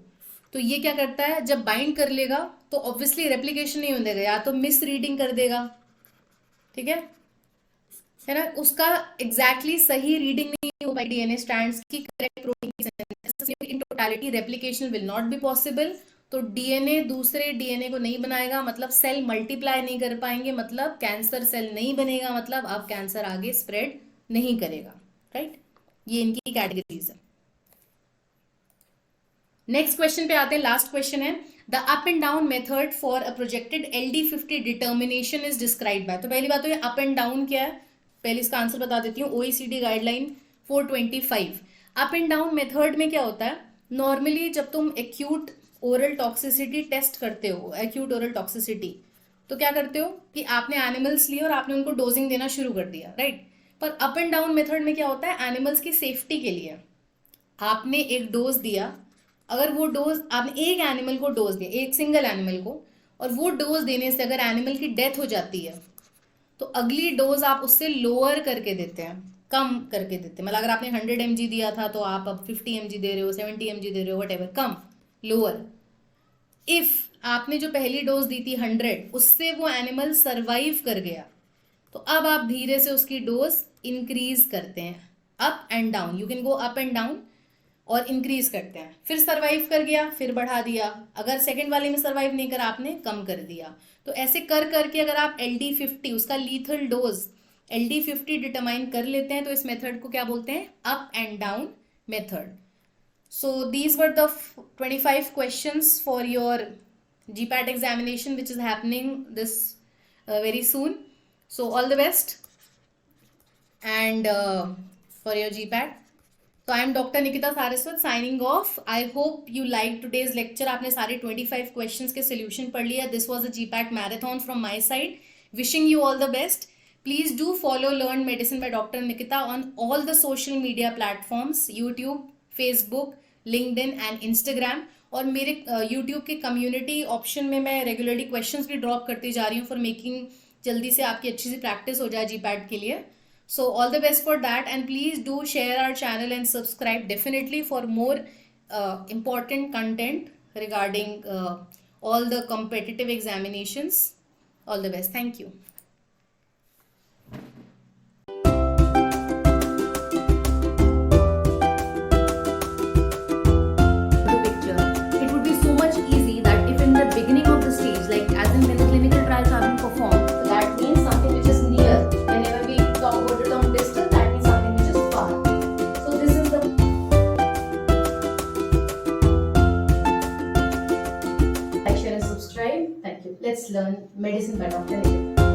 तो ये क्या करता है, जब बाइंड कर लेगा तो ऑब्वियसली रेप्लिकेशन नहीं होने देगा, या तो मिस रीडिंग कर देगा, ठीक है ना, उसका एग्जैक्टली सही रीडिंग नहीं हो पाई डीएनए स्ट्रैंड्स की, करेक्ट प्रोटीन की synthesis, in totality replication will not be possible. तो डीएनए दूसरे डीएनए को नहीं बनाएगा, मतलब सेल मल्टीप्लाई नहीं कर पाएंगे, मतलब कैंसर सेल नहीं बनेगा, मतलब अब कैंसर आगे स्प्रेड नहीं करेगा, राइट। ये इनकी कैटेगरीज है। नेक्स्ट क्वेश्चन पे आते हैं, लास्ट क्वेश्चन है, the up and down method for a projected LD50 determination is described bye. तो पहली बात तो ये अप एंड डाउन क्या है, पहले इसका आंसर बता देती हूँ, OECD guideline 425। Up and down method में क्या होता है, नॉर्मली जब तुम एक्यूट ओरल टॉक्सिसिटी टेस्ट करते हो, एक्यूट ओरल टॉक्सिसिटी, तो क्या करते हो कि आपने एनिमल्स लिए और आपने उनको डोजिंग देना शुरू कर दिया, राइट। पर अप एंड डाउन मेथड में क्या होता है, एनिमल्स की सेफ्टी के लिए आपने एक डोज दिया, अगर वो डोज आपने एक एनिमल को डोज दिया, एक सिंगल एनिमल को, और वो डोज देने से अगर एनिमल की डेथ हो जाती है तो अगली डोज आप उससे लोअर करके देते हैं, कम करके देते हैं। मतलब अगर आपने 100 mg दिया था तो आप अब 50 mg दे रहे हो, 70 mg दे रहे हो, वट कम, लोअर। इफ आपने जो पहली डोज दी थी 100, उससे वो एनिमल सर्वाइव कर गया, तो अब आप धीरे से उसकी डोज इंक्रीज करते हैं, up and down, you can go up and down, और इंक्रीज करते हैं। फिर सरवाइव कर गया, फिर बढ़ा दिया, अगर सेकंड वाले में सरवाइव नहीं करा आपने, कम कर दिया। तो ऐसे कर करके अगर आप LD50 उसका लीथल डोज LD50 डिटरमाइन कर लेते हैं, तो इस मेथड को क्या बोलते हैं, up and down method. So these were the 25 questions for your GPAT examination which is happening this very soon. So all the best and for your GPAT. तो I am doctor Nikita Saraswat signing off. I hope you like today's lecture. आपने सारे 25 क्वेश्चंस के सोल्यूशन पढ़ लिया। This was a GPAT marathon from my side. Wishing you all the best. Please do follow learn medicine by doctor Nikita on all the social media platforms, YouTube, Facebook, LinkedIn and Instagram. और मेरे यूट्यूब के कम्युनिटी ऑप्शन में मैं रेगुलरली क्वेश्चंस भी ड्रॉप करती जा रही हूँ फॉर मेकिंग जल्दी से आपकी अच्छी सी प्रैक्टिस हो जाए GPAT के लिए। So all the best for that, and please do share our channel and subscribe definitely for more important content regarding all the competitive examinations. All the best. Thank you. The picture, it would be so much easy that if in the beginning of the stage, like as in when the clinical trials are being performed, that means something which is near. Whenever we talk about the term distal, that means something which is far. So this is the like, share and subscribe. Thank you. Let's learn medicine by Dr. Nikhil.